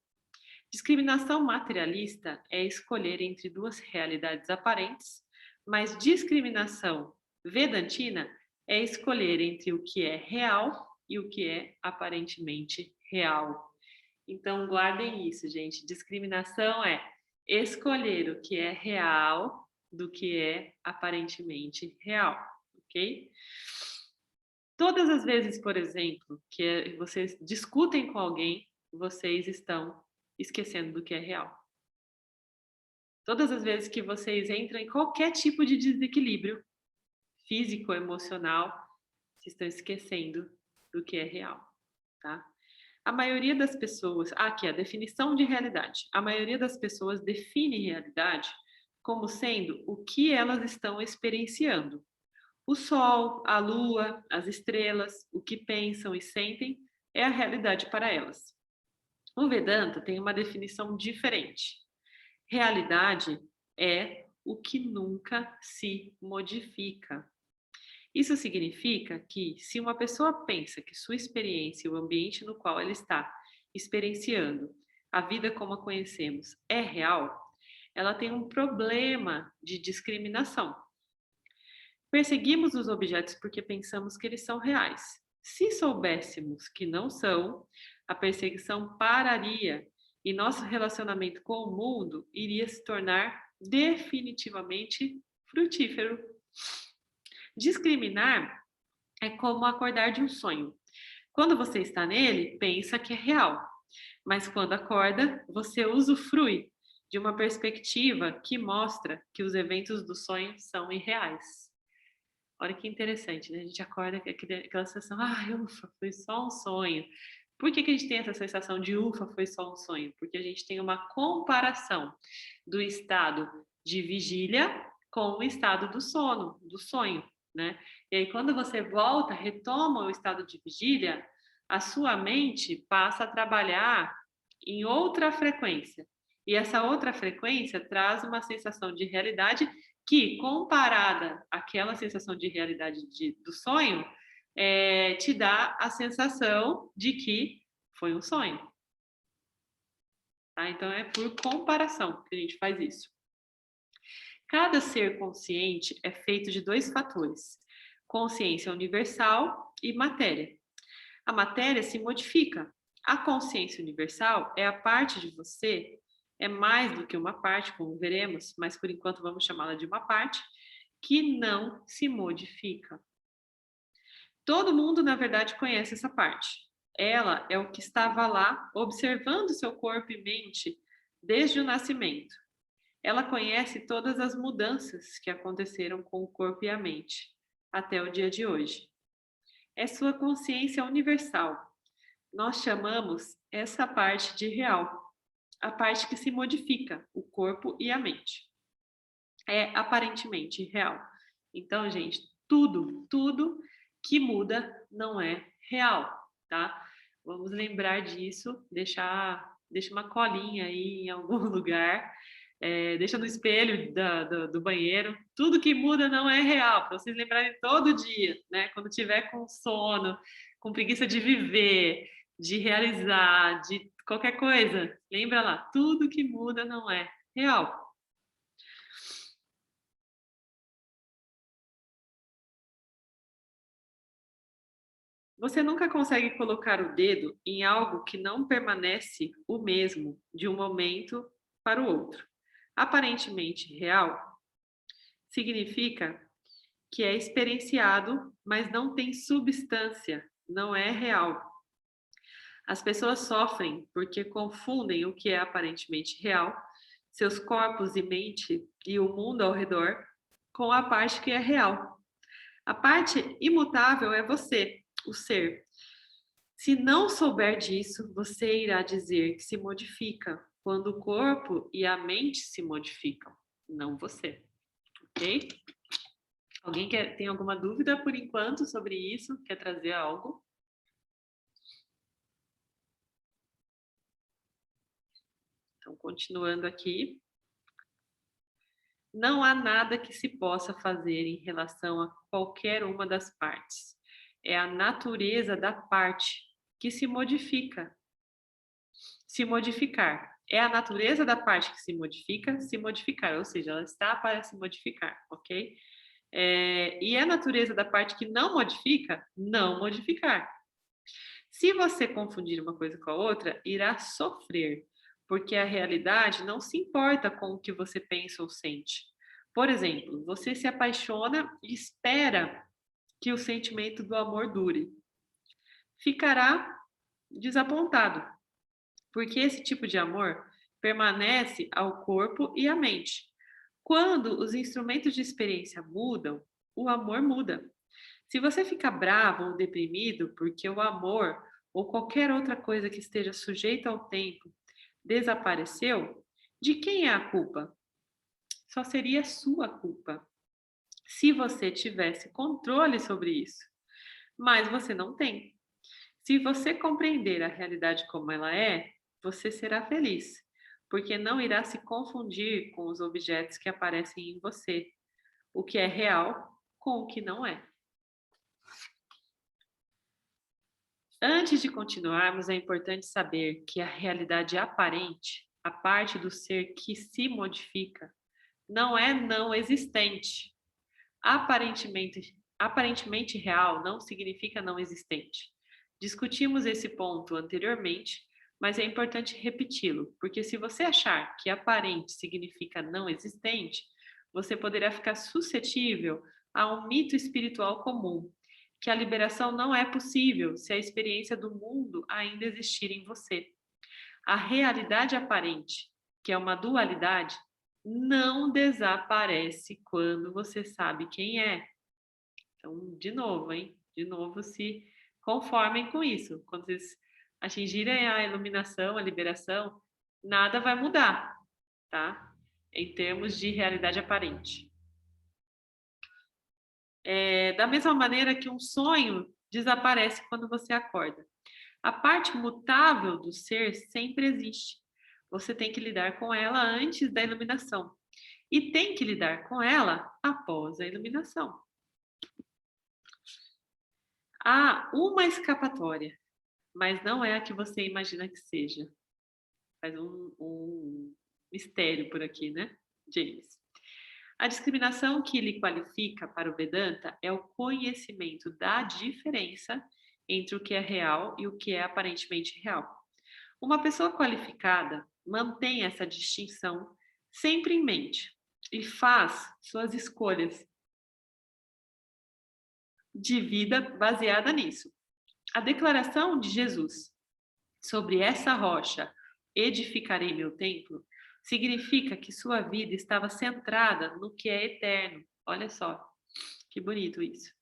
Discriminação materialista é escolher entre duas realidades aparentes, mas discriminação vedantina é escolher entre o que é real e o que é aparentemente real. Então, guardem isso, gente. Discriminação é escolher o que é real do que é aparentemente real, ok? Todas as vezes, por exemplo, que vocês discutem com alguém, vocês estão esquecendo do que é real. Todas as vezes que vocês entram em qualquer tipo de desequilíbrio físico, emocional, vocês estão esquecendo do que é real, tá? A maioria das pessoas, aqui a definição de realidade. A maioria das pessoas define realidade como sendo o que elas estão experienciando. O sol, a lua, as estrelas, o que pensam e sentem é a realidade para elas. O Vedanta tem uma definição diferente. Realidade é o que nunca se modifica. Isso significa que, se uma pessoa pensa que sua experiência, o ambiente no qual ela está experienciando, a vida como a conhecemos, é real, ela tem um problema de discriminação. Perseguimos os objetos porque pensamos que eles são reais. Se soubéssemos que não são, a perseguição pararia e nosso relacionamento com o mundo iria se tornar definitivamente frutífero. Discriminar é como acordar de um sonho. Quando você está nele, pensa que é real. Mas quando acorda, você usufrui de uma perspectiva que mostra que os eventos do sonho são irreais. Olha que interessante, né? A gente acorda com aquela sensação, ufa, foi só um sonho. Por que a gente tem essa sensação de ufa, foi só um sonho? Porque a gente tem uma comparação do estado de vigília com o estado do sono, do sonho, né? E aí quando você volta, retoma o estado de vigília, a sua mente passa a trabalhar em outra frequência. E essa outra frequência traz uma sensação de realidade que, comparada àquela sensação de realidade do sonho, te dá a sensação de que foi um sonho. Tá? Então, é por comparação que a gente faz isso. Cada ser consciente é feito de dois fatores: consciência universal e matéria. A matéria se modifica. A consciência universal é a parte de você, é mais do que uma parte, como veremos, mas por enquanto vamos chamá-la de uma parte, que não se modifica. Todo mundo, na verdade, conhece essa parte. Ela é o que estava lá, observando seu corpo e mente desde o nascimento. Ela conhece todas as mudanças que aconteceram com o corpo e a mente, até o dia de hoje. É sua consciência universal. Nós chamamos essa parte de real, a parte que se modifica, o corpo e a mente. É aparentemente real. Então, gente, tudo que muda não é real, tá? Vamos lembrar disso, deixa uma colinha aí em algum lugar, deixa no espelho do banheiro. Tudo que muda não é real, para vocês lembrarem todo dia, né? Quando tiver com sono, com preguiça de viver, de realizar, de qualquer coisa, lembra lá, tudo que muda não é real. Você nunca consegue colocar o dedo em algo que não permanece o mesmo de um momento para o outro. Aparentemente real significa que é experienciado, mas não tem substância, não é real. As pessoas sofrem porque confundem o que é aparentemente real, seus corpos e mente e o mundo ao redor, com a parte que é real. A parte imutável é você, o ser. Se não souber disso, você irá dizer que se modifica quando o corpo e a mente se modificam, não você. Ok? Alguém tem alguma dúvida por enquanto sobre isso? Quer trazer algo? Então, continuando aqui. Não há nada que se possa fazer em relação a qualquer uma das partes. É a natureza da parte que se modifica. Se modificar. É a natureza da parte que se modificar, ou seja, ela está para se modificar, ok? E é a natureza da parte que não modifica, não modificar. Se você confundir uma coisa com a outra, irá sofrer, porque a realidade não se importa com o que você pensa ou sente. Por exemplo, você se apaixona e espera que o sentimento do amor dure. Ficará desapontado, porque esse tipo de amor permanece ao corpo e à mente. Quando os instrumentos de experiência mudam, o amor muda. Se você fica bravo ou deprimido porque o amor ou qualquer outra coisa que esteja sujeita ao tempo desapareceu, de quem é a culpa? Só seria sua culpa se você tivesse controle sobre isso. Mas você não tem. Se você compreender a realidade como ela é, você será feliz, porque não irá se confundir com os objetos que aparecem em você, o que é real com o que não é. Antes de continuarmos, é importante saber que a realidade aparente, a parte do ser que se modifica, não é não existente. Aparentemente real não significa não existente. Discutimos esse ponto anteriormente, mas é importante repeti-lo, porque se você achar que aparente significa não existente, você poderá ficar suscetível a um mito espiritual comum, que a liberação não é possível se a experiência do mundo ainda existir em você. A realidade aparente, que é uma dualidade, não desaparece quando você sabe quem é. Então, de novo, hein? De novo, se conformem com isso. Quando vocês atingirem a iluminação, a liberação, nada vai mudar, tá? Em termos de realidade aparente. Da mesma maneira que um sonho desaparece quando você acorda. A parte mutável do ser sempre existe. Você tem que lidar com ela antes da iluminação. E tem que lidar com ela após a iluminação. Há uma escapatória, mas não é a que você imagina que seja. Faz um mistério por aqui, né, James? A discriminação que lhe qualifica para o Vedanta é o conhecimento da diferença entre o que é real e o que é aparentemente real. Uma pessoa qualificada mantém essa distinção sempre em mente e faz suas escolhas de vida baseada nisso. A declaração de Jesus sobre essa rocha edificarei meu templo significa que sua vida estava centrada no que é eterno. Olha só, que bonito isso.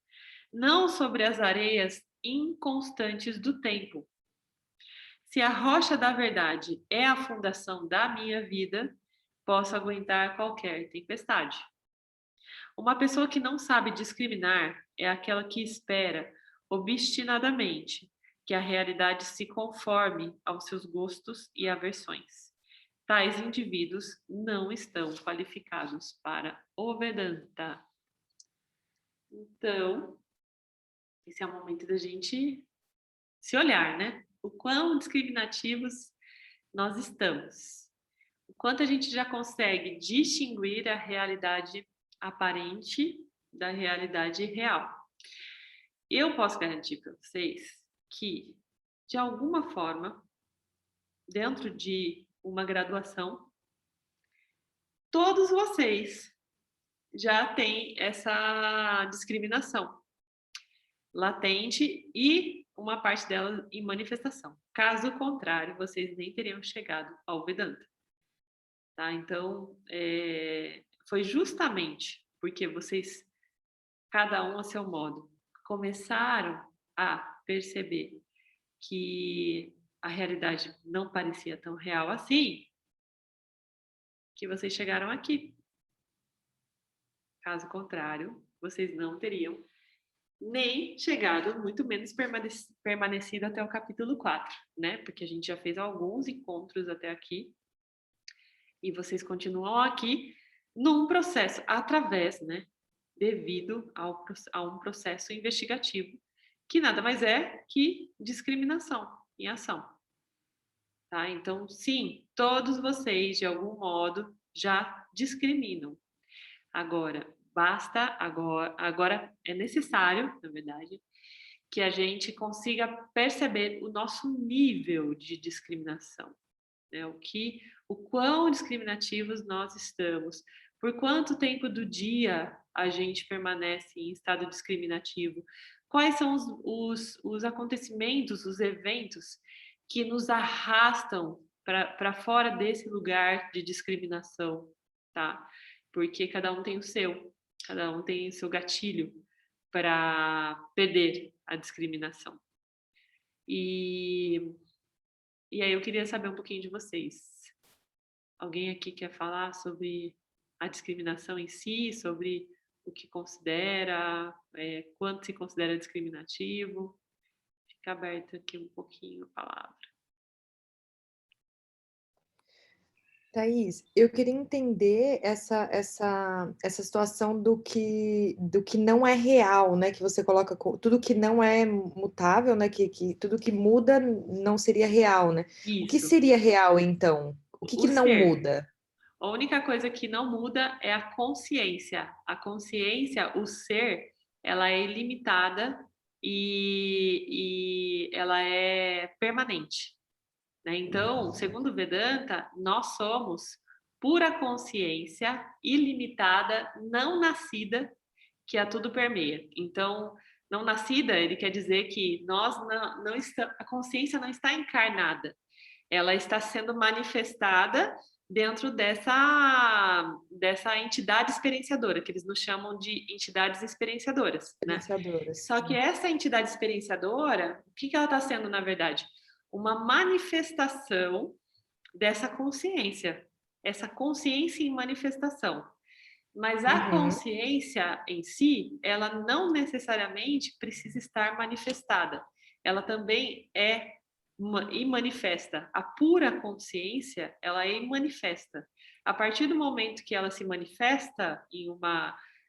Não sobre as areias inconstantes do tempo. Se a rocha da verdade é a fundação da minha vida, posso aguentar qualquer tempestade. Uma pessoa que não sabe discriminar é aquela que espera obstinadamente que a realidade se conforme aos seus gostos e aversões. Tais indivíduos não estão qualificados para o Vedanta. Então, esse é o momento da gente se olhar, né? O quão discriminativos nós estamos. O quanto a gente já consegue distinguir a realidade aparente da realidade real. Eu posso garantir para vocês que, de alguma forma, dentro de uma graduação, todos vocês já têm essa discriminação latente e uma parte dela em manifestação. Caso contrário, vocês nem teriam chegado ao Vedanta. Tá? Então, foi justamente porque vocês cada um a seu modo, começaram a perceber que a realidade não parecia tão real assim, que vocês chegaram aqui. Caso contrário, vocês não teriam nem chegado, muito menos permanecido até o capítulo 4, né? Porque a gente já fez alguns encontros até aqui e vocês continuam aqui num processo, através, né? Devido a um processo investigativo, que nada mais é que discriminação em ação. Tá? Então, sim, todos vocês, de algum modo, já discriminam. Agora, agora é necessário, na verdade, que a gente consiga perceber o nosso nível de discriminação, né? O quão discriminativos nós estamos, por quanto tempo do dia a gente permanece em estado discriminativo, quais são os acontecimentos, os eventos que nos arrastam para fora desse lugar de discriminação, tá? Porque cada um tem o seu gatilho para perder a discriminação. E aí eu queria saber um pouquinho de vocês. Alguém aqui quer falar sobre a discriminação em si, sobre o que considera, quanto se considera discriminativo? Fica aberto aqui um pouquinho a palavra. Thaís, eu queria entender essa situação do que não é real, né? Que você coloca tudo que não é mutável, né? Que tudo que muda não seria real, né? Isso. O que seria real, então? O que não muda? A única coisa que não muda é a consciência. A consciência, o ser, ela é ilimitada e ela é permanente, né? Então, segundo Vedanta, nós somos pura consciência ilimitada, não nascida, que a tudo permeia. Então, não nascida, ele quer dizer que nós não estamos, a consciência não está encarnada, ela está sendo manifestada dentro dessa entidade experienciadora, que eles nos chamam de entidades experienciadoras, né? Só que essa entidade experienciadora, o que ela está sendo, na verdade? Uma manifestação dessa consciência, essa consciência em manifestação. Mas a consciência em si, ela não necessariamente precisa estar manifestada. Ela também é imanifesta. A pura consciência, ela é imanifesta. A partir do momento que ela se manifesta em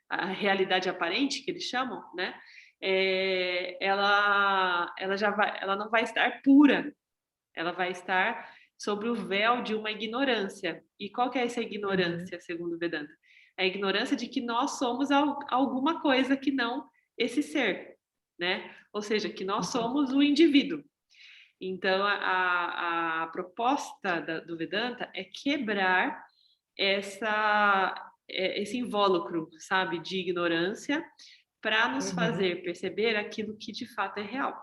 a realidade aparente, que eles chamam, né? Ela não vai estar pura. Ela vai estar sobre o véu de uma ignorância. E qual que é essa ignorância, segundo Vedanta? A ignorância de que nós somos alguma coisa que não esse ser, né? Ou seja, que nós somos o indivíduo. Então, a proposta do Vedanta é quebrar esse invólucro, sabe, de ignorância, para nos fazer perceber aquilo que de fato é real.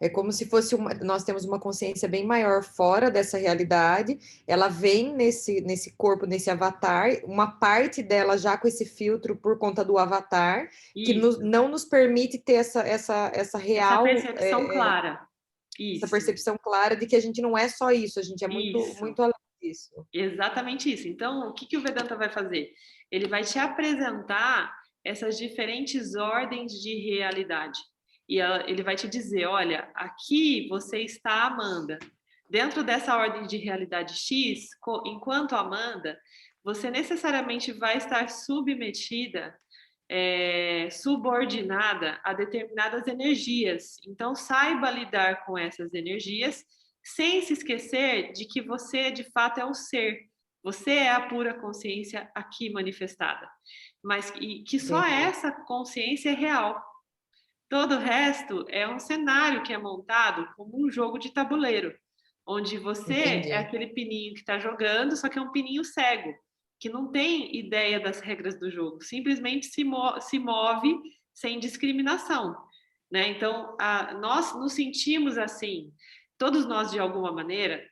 É como se fosse nós temos uma consciência bem maior fora dessa realidade, ela vem nesse corpo, nesse avatar, uma parte dela já com esse filtro por conta do avatar, que não nos permite ter essa real... Essa percepção clara. Essa percepção clara de que a gente não é só isso, a gente é muito além disso. Exatamente isso. Então, o que o Vedanta vai fazer? Ele vai te apresentar essas diferentes ordens de realidade. E ele vai te dizer, olha, aqui você está Amanda. Dentro dessa ordem de realidade X, enquanto Amanda, você necessariamente vai estar submetida, subordinada a determinadas energias. Então, saiba lidar com essas energias, sem se esquecer de que você, de fato, é o ser. Você é a pura consciência aqui manifestada. Mas que só essa consciência é real. Todo o resto é um cenário que é montado como um jogo de tabuleiro, onde você é aquele pininho que está jogando, só que é um pininho cego, que não tem ideia das regras do jogo, simplesmente se move sem discriminação, né? Então, nós nos sentimos assim, todos nós, de alguma maneira,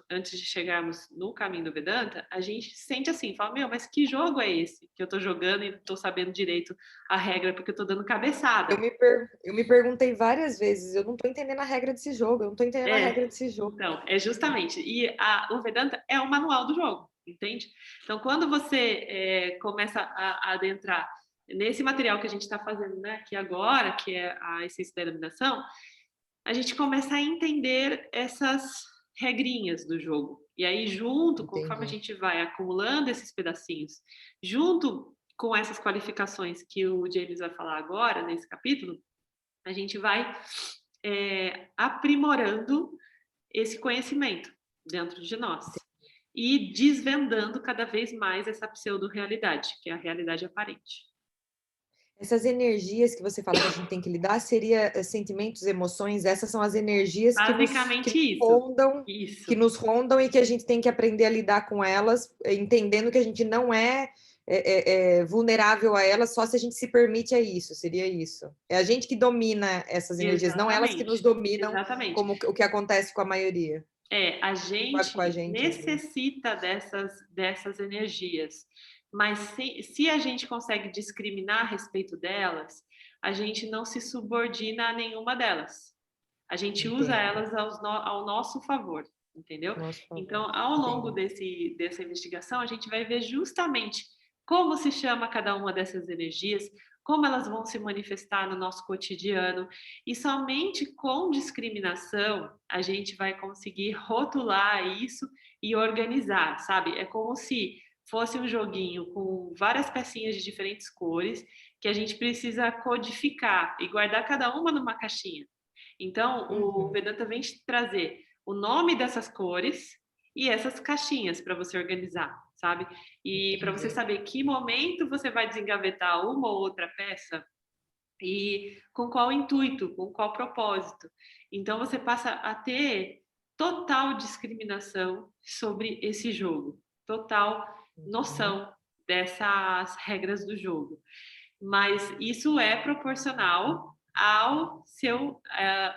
antes de chegarmos no caminho do Vedanta, a gente sente assim, fala, mas que jogo é esse que eu tô jogando e não tô sabendo direito a regra porque eu tô dando cabeçada. Eu me perguntei várias vezes, eu não tô entendendo a regra desse jogo, eu não tô entendendo a regra desse jogo. Então, é justamente, e o Vedanta é o manual do jogo, entende? Então, quando você começa a adentrar nesse material que a gente está fazendo, né, aqui agora, que é a essência da iluminação, a gente começa a entender essas regrinhas do jogo. E aí, conforme a gente vai acumulando esses pedacinhos, junto com essas qualificações que o James vai falar agora, nesse capítulo, a gente vai aprimorando esse conhecimento dentro de nós e desvendando cada vez mais essa pseudo-realidade, que é a realidade aparente. Essas energias que você fala que a gente tem que lidar, seria sentimentos, emoções, essas são as energias que nos rondam e que a gente tem que aprender a lidar com elas, entendendo que a gente não é vulnerável a elas só se a gente se permite a isso, seria isso. É a gente que domina essas energias, não elas que nos dominam, como o que acontece com a maioria. A gente necessita dessas energias, mas se a gente consegue discriminar a respeito delas, a gente não se subordina a nenhuma delas. A gente usa elas ao nosso favor, entendeu? Então, ao longo dessa investigação, a gente vai ver justamente como se chama cada uma dessas energias, como elas vão se manifestar no nosso cotidiano, e somente com discriminação a gente vai conseguir rotular isso e organizar, sabe? É como se fosse um joguinho com várias pecinhas de diferentes cores que a gente precisa codificar e guardar cada uma numa caixinha. Então, o Vedanta vem te trazer o nome dessas cores e essas caixinhas para você organizar, sabe? E para você saber que momento você vai desengavetar uma ou outra peça e com qual intuito, com qual propósito. Então, você passa a ter total discriminação sobre esse jogo, total noção dessas regras do jogo. Mas isso é proporcional ao seu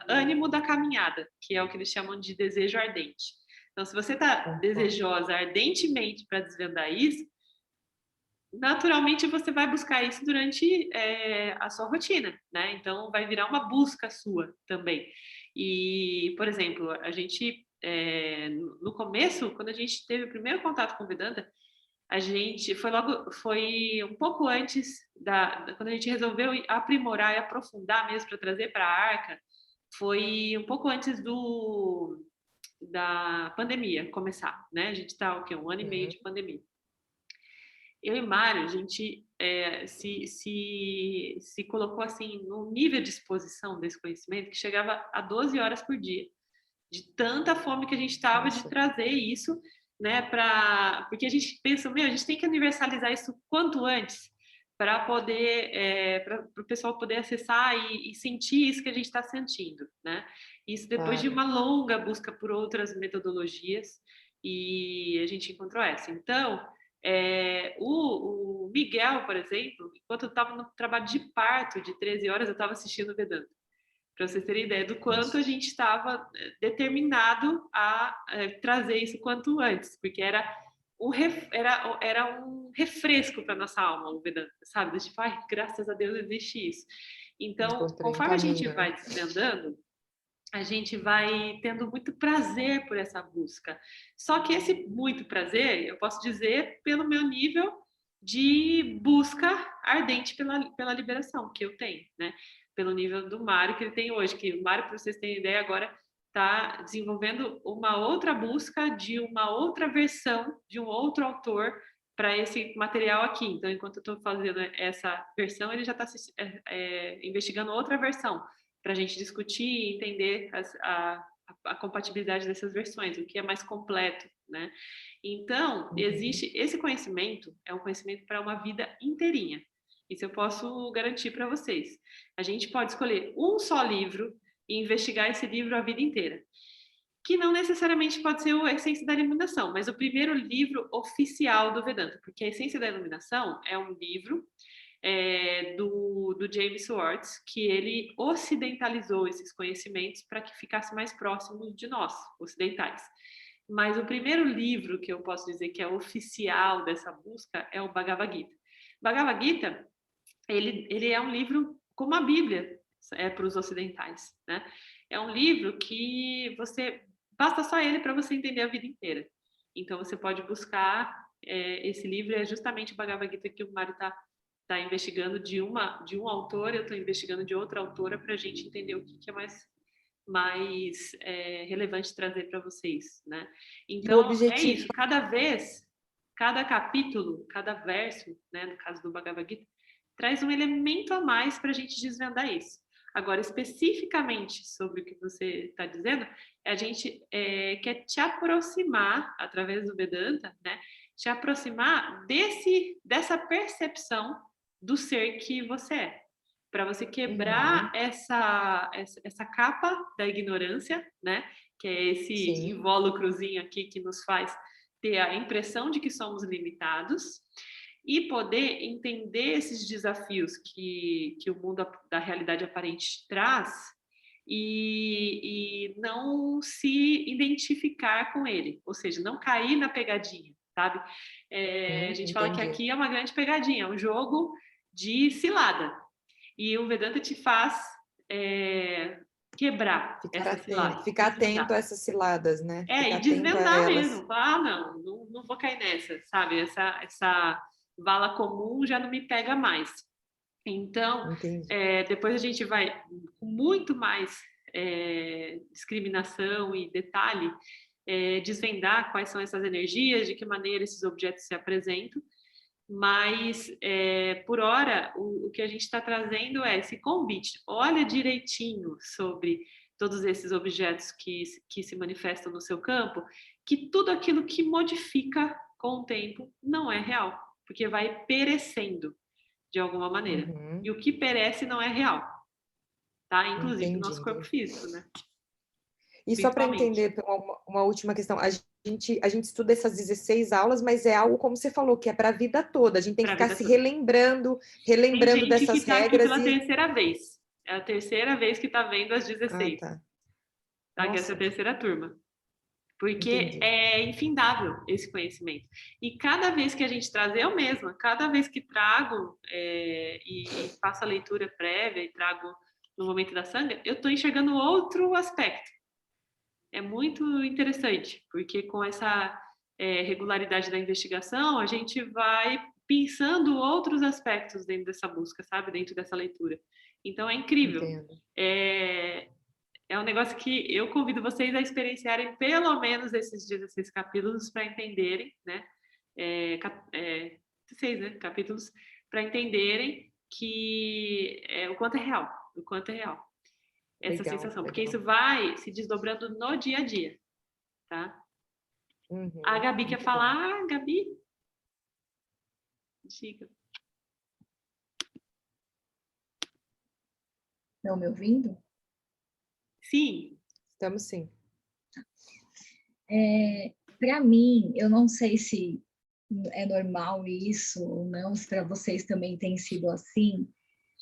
ânimo da caminhada, que é o que eles chamam de desejo ardente. Então, se você está desejosa ardentemente para desvendar isso, naturalmente você vai buscar isso durante a sua rotina, né? Então, vai virar uma busca sua também. E, por exemplo, a gente, no começo, quando a gente teve o primeiro contato com o Vedanta, a gente foi um pouco antes quando a gente resolveu aprimorar e aprofundar mesmo para trazer para a Arca, foi um pouco antes da pandemia começar, né? A gente está um ano e meio de pandemia. Eu e Mário, a gente se colocou assim num nível de exposição desse conhecimento que chegava a 12 horas por dia, de tanta fome que a gente estava de trazer isso, né? Porque a gente pensa, a gente tem que universalizar isso quanto antes para poder, para o pessoal poder acessar e sentir isso que a gente está sentindo, né? Isso depois de uma longa busca por outras metodologias e a gente encontrou essa. Então, o Miguel, por exemplo, enquanto eu estava no trabalho de parto de 13 horas, eu estava assistindo o Vedanta. Para vocês terem ideia do quanto a gente estava determinado a trazer isso quanto antes, porque era um refresco para nossa alma, o Vedanta, sabe? Tipo, graças a Deus existe isso. Então, conforme a gente vai desvendando, a gente vai tendo muito prazer por essa busca. Só que esse muito prazer, eu posso dizer, pelo meu nível de busca ardente pela liberação que eu tenho, né? Pelo nível do Mário que ele tem hoje, que o Mário, para vocês terem ideia, agora está desenvolvendo uma outra busca de uma outra versão, de um outro autor para esse material aqui. Então, enquanto eu estou fazendo essa versão, ele já está investigando outra versão, para a gente discutir e entender a compatibilidade dessas versões, o que é mais completo, né? Então, existe esse conhecimento, é um conhecimento para uma vida inteirinha. Isso eu posso garantir para vocês. A gente pode escolher um só livro e investigar esse livro a vida inteira, que não necessariamente pode ser a Essência da Iluminação, mas o primeiro livro oficial do Vedanta, porque a Essência da Iluminação é um livro do James Schwartz, que ele ocidentalizou esses conhecimentos para que ficasse mais próximo de nós, ocidentais. Mas o primeiro livro que eu posso dizer que é oficial dessa busca é o Bhagavad Gita. Bhagavad Gita, ele é um livro como a Bíblia para os ocidentais, né? É um livro que basta só ele para você entender a vida inteira. Então você pode buscar esse livro, é justamente o Bhagavad Gita que o Mário está investigando de um autor, eu estou investigando de outra autora para a gente entender o que é mais relevante trazer para vocês, né? Então é isso, cada capítulo, cada verso, né, no caso do Bhagavad Gita, traz um elemento a mais para a gente desvendar isso. Agora, especificamente sobre o que você está dizendo, a gente quer te aproximar, através do Vedanta, né, te aproximar dessa percepção do ser que você é, para você quebrar essa capa da ignorância, né, que é esse invólucrozinho aqui que nos faz ter a impressão de que somos limitados, e poder entender esses desafios que o mundo da realidade aparente traz e não se identificar com ele, ou seja, não cair na pegadinha, sabe? A gente fala que aqui é uma grande pegadinha, é um jogo de cilada, e o Vedanta te faz quebrar essas ciladas. Ficar atento a essas ciladas, né? E desvendar mesmo. Falar, não vou cair nessa, sabe? Essa vala comum já não me pega mais. Então, depois a gente vai com muito mais discriminação e detalhe desvendar quais são essas energias, de que maneira esses objetos se apresentam, mas por hora o que a gente está trazendo é esse convite. Olha direitinho sobre todos esses objetos que se manifestam no seu campo, que tudo aquilo que modifica com o tempo não é real, porque vai perecendo de alguma maneira. E o que perece não é real, tá? Inclusive o nosso corpo físico, né? E só para entender uma última questão, a gente estuda essas 16 aulas, mas é algo, como você falou, que é para a vida toda. A gente tem que ficar se relembrando dessas regras. Pela terceira vez. É a terceira vez que está vendo as 16. Tá, que essa é a terceira turma. Porque é infindável esse conhecimento. E cada vez que a gente traz, eu mesma, cada vez que trago e faço a leitura prévia e trago no momento da sanga, eu estou enxergando outro aspecto. É muito interessante, porque com essa regularidade da investigação, a gente vai pensando outros aspectos dentro dessa busca, sabe? Dentro dessa leitura. Então, é incrível. É um negócio que eu convido vocês a experienciarem pelo menos esses 16 capítulos para entenderem, né? 16, né? Capítulos para entenderem que o quanto é real, o quanto é real. Essa sensação, porque isso vai se desdobrando no dia a dia, tá? A Gabi quer falar, Gabi? Diga. Estão me ouvindo? Sim. Estamos sim. Para mim, eu não sei se é normal isso ou não, se para vocês também tem sido assim,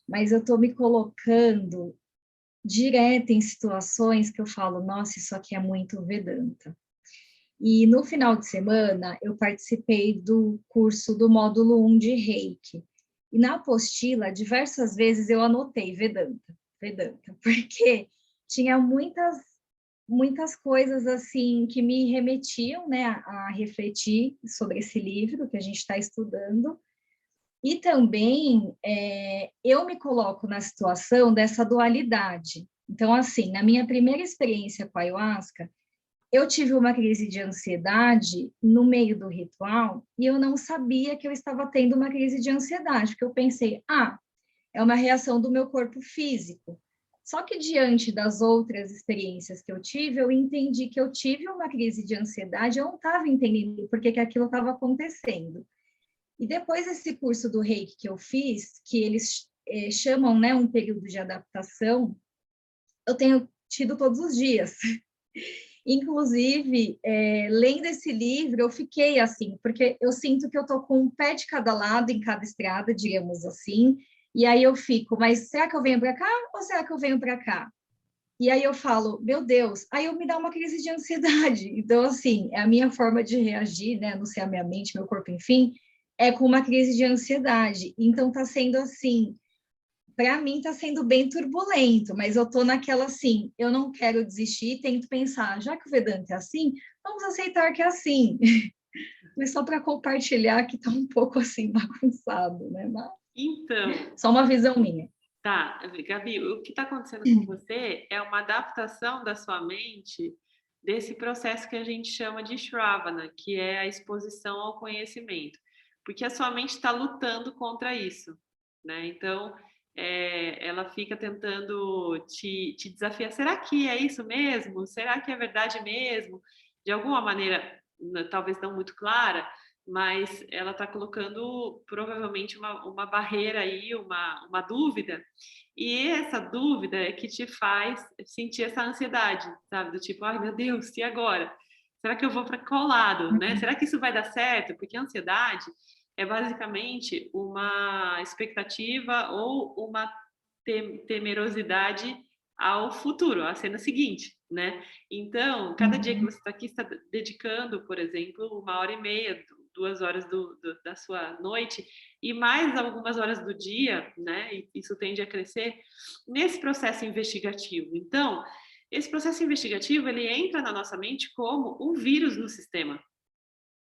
mas eu estou me colocando direto em situações que eu falo, nossa, isso aqui é muito Vedanta. E no final de semana, eu participei do curso do módulo 1 de Reiki. E na apostila, diversas vezes eu anotei Vedanta, porque tinha muitas coisas assim que me remetiam, né, a refletir sobre esse livro que a gente está estudando. E também eu me coloco na situação dessa dualidade. Então, assim, na minha primeira experiência com a ayahuasca, eu tive uma crise de ansiedade no meio do ritual e eu não sabia que eu estava tendo uma crise de ansiedade, porque eu pensei, é uma reação do meu corpo físico. Só que diante das outras experiências que eu tive, eu entendi que eu tive uma crise de ansiedade, eu não estava entendendo por que aquilo estava acontecendo. E depois desse curso do Reiki que eu fiz, que eles chamam, né, um período de adaptação, eu tenho tido todos os dias. Inclusive, lendo esse livro, eu fiquei assim, porque eu sinto que eu estou com um pé de cada lado em cada estrada, digamos assim, e aí eu fico, mas será que eu venho para cá ou será que eu venho para cá? E aí eu falo, meu Deus, aí eu me dá uma crise de ansiedade. Então, assim, é a minha forma de reagir, né? Não sei, a minha mente, meu corpo, enfim, é com uma crise de ansiedade. Então, tá sendo assim, para mim tá sendo bem turbulento, mas eu tô naquela assim, eu não quero desistir, tento pensar, já que o Vedanta é assim, vamos aceitar que é assim. Mas só para compartilhar que tá um pouco assim bagunçado, né? Mas Então, só uma visão minha. tá, Gabi, o que está acontecendo com você é uma adaptação da sua mente desse processo que a gente chama de Shravana, que é a exposição ao conhecimento, porque a sua mente está lutando contra isso, né? Então, ela fica tentando te desafiar. Será que é isso mesmo? Será que é verdade mesmo? De alguma maneira, talvez não muito clara, mas ela está colocando provavelmente uma barreira aí, uma dúvida, e essa dúvida é que te faz sentir essa ansiedade, sabe? Do tipo, ai meu Deus, e agora? Será que eu vou para qual lado, né? Será que isso vai dar certo? Porque a ansiedade é basicamente uma expectativa ou uma temerosidade ao futuro, à cena seguinte, né? Então, cada dia que você está aqui, está dedicando, por exemplo, 1h30, 2 horas da sua noite e mais algumas horas do dia, né? E isso tende a crescer nesse processo investigativo. Então, esse processo investigativo ele entra na nossa mente como um vírus no sistema,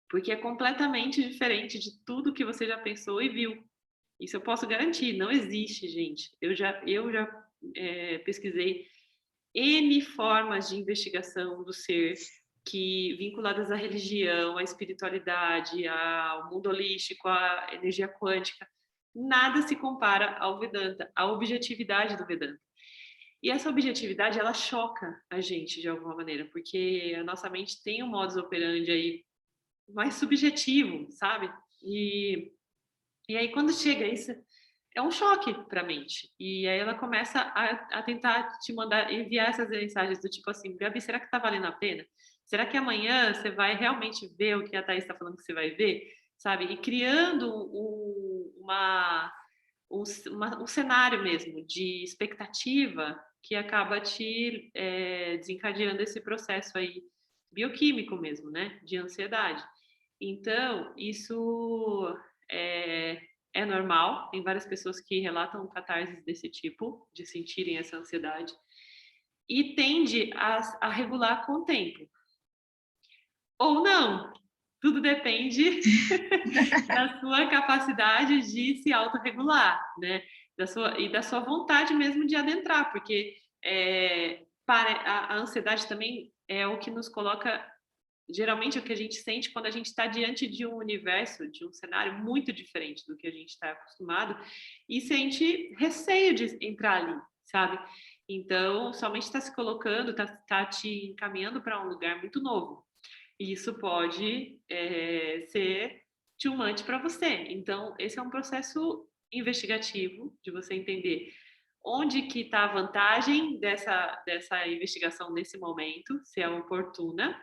porque é completamente diferente de tudo que você já pensou e viu. Isso eu posso garantir, não existe, gente. Eu já pesquisei N formas de investigação do ser que vinculadas à religião, à espiritualidade, ao mundo holístico, à energia quântica. Nada se compara ao Vedanta, à objetividade do Vedanta. E essa objetividade, ela choca a gente de alguma maneira, porque a nossa mente tem um modus operandi aí mais subjetivo, sabe? E aí, quando chega isso, é um choque para a mente. E aí ela começa a tentar te mandar, enviar essas mensagens do tipo assim, Gabi, será que tá valendo a pena? Será que amanhã você vai realmente ver o que a Thaís está falando que você vai ver? Sabe? E criando um cenário mesmo de expectativa que acaba te desencadeando esse processo aí bioquímico mesmo, né? De ansiedade. Então, isso é normal, tem várias pessoas que relatam catarses desse tipo, de sentirem essa ansiedade, e tende a regular com o tempo. Ou não, tudo depende da sua capacidade de se autorregular, né? Da sua vontade mesmo de adentrar, porque a ansiedade também é o que nos coloca. Geralmente o que a gente sente quando a gente está diante de um universo, de um cenário muito diferente do que a gente está acostumado e sente receio de entrar ali, sabe? Então, somente está se colocando, está te encaminhando para um lugar muito novo. E isso pode ser tumultuante para você. Então, esse é um processo investigativo de você entender onde que está a vantagem dessa investigação nesse momento, se é oportuna,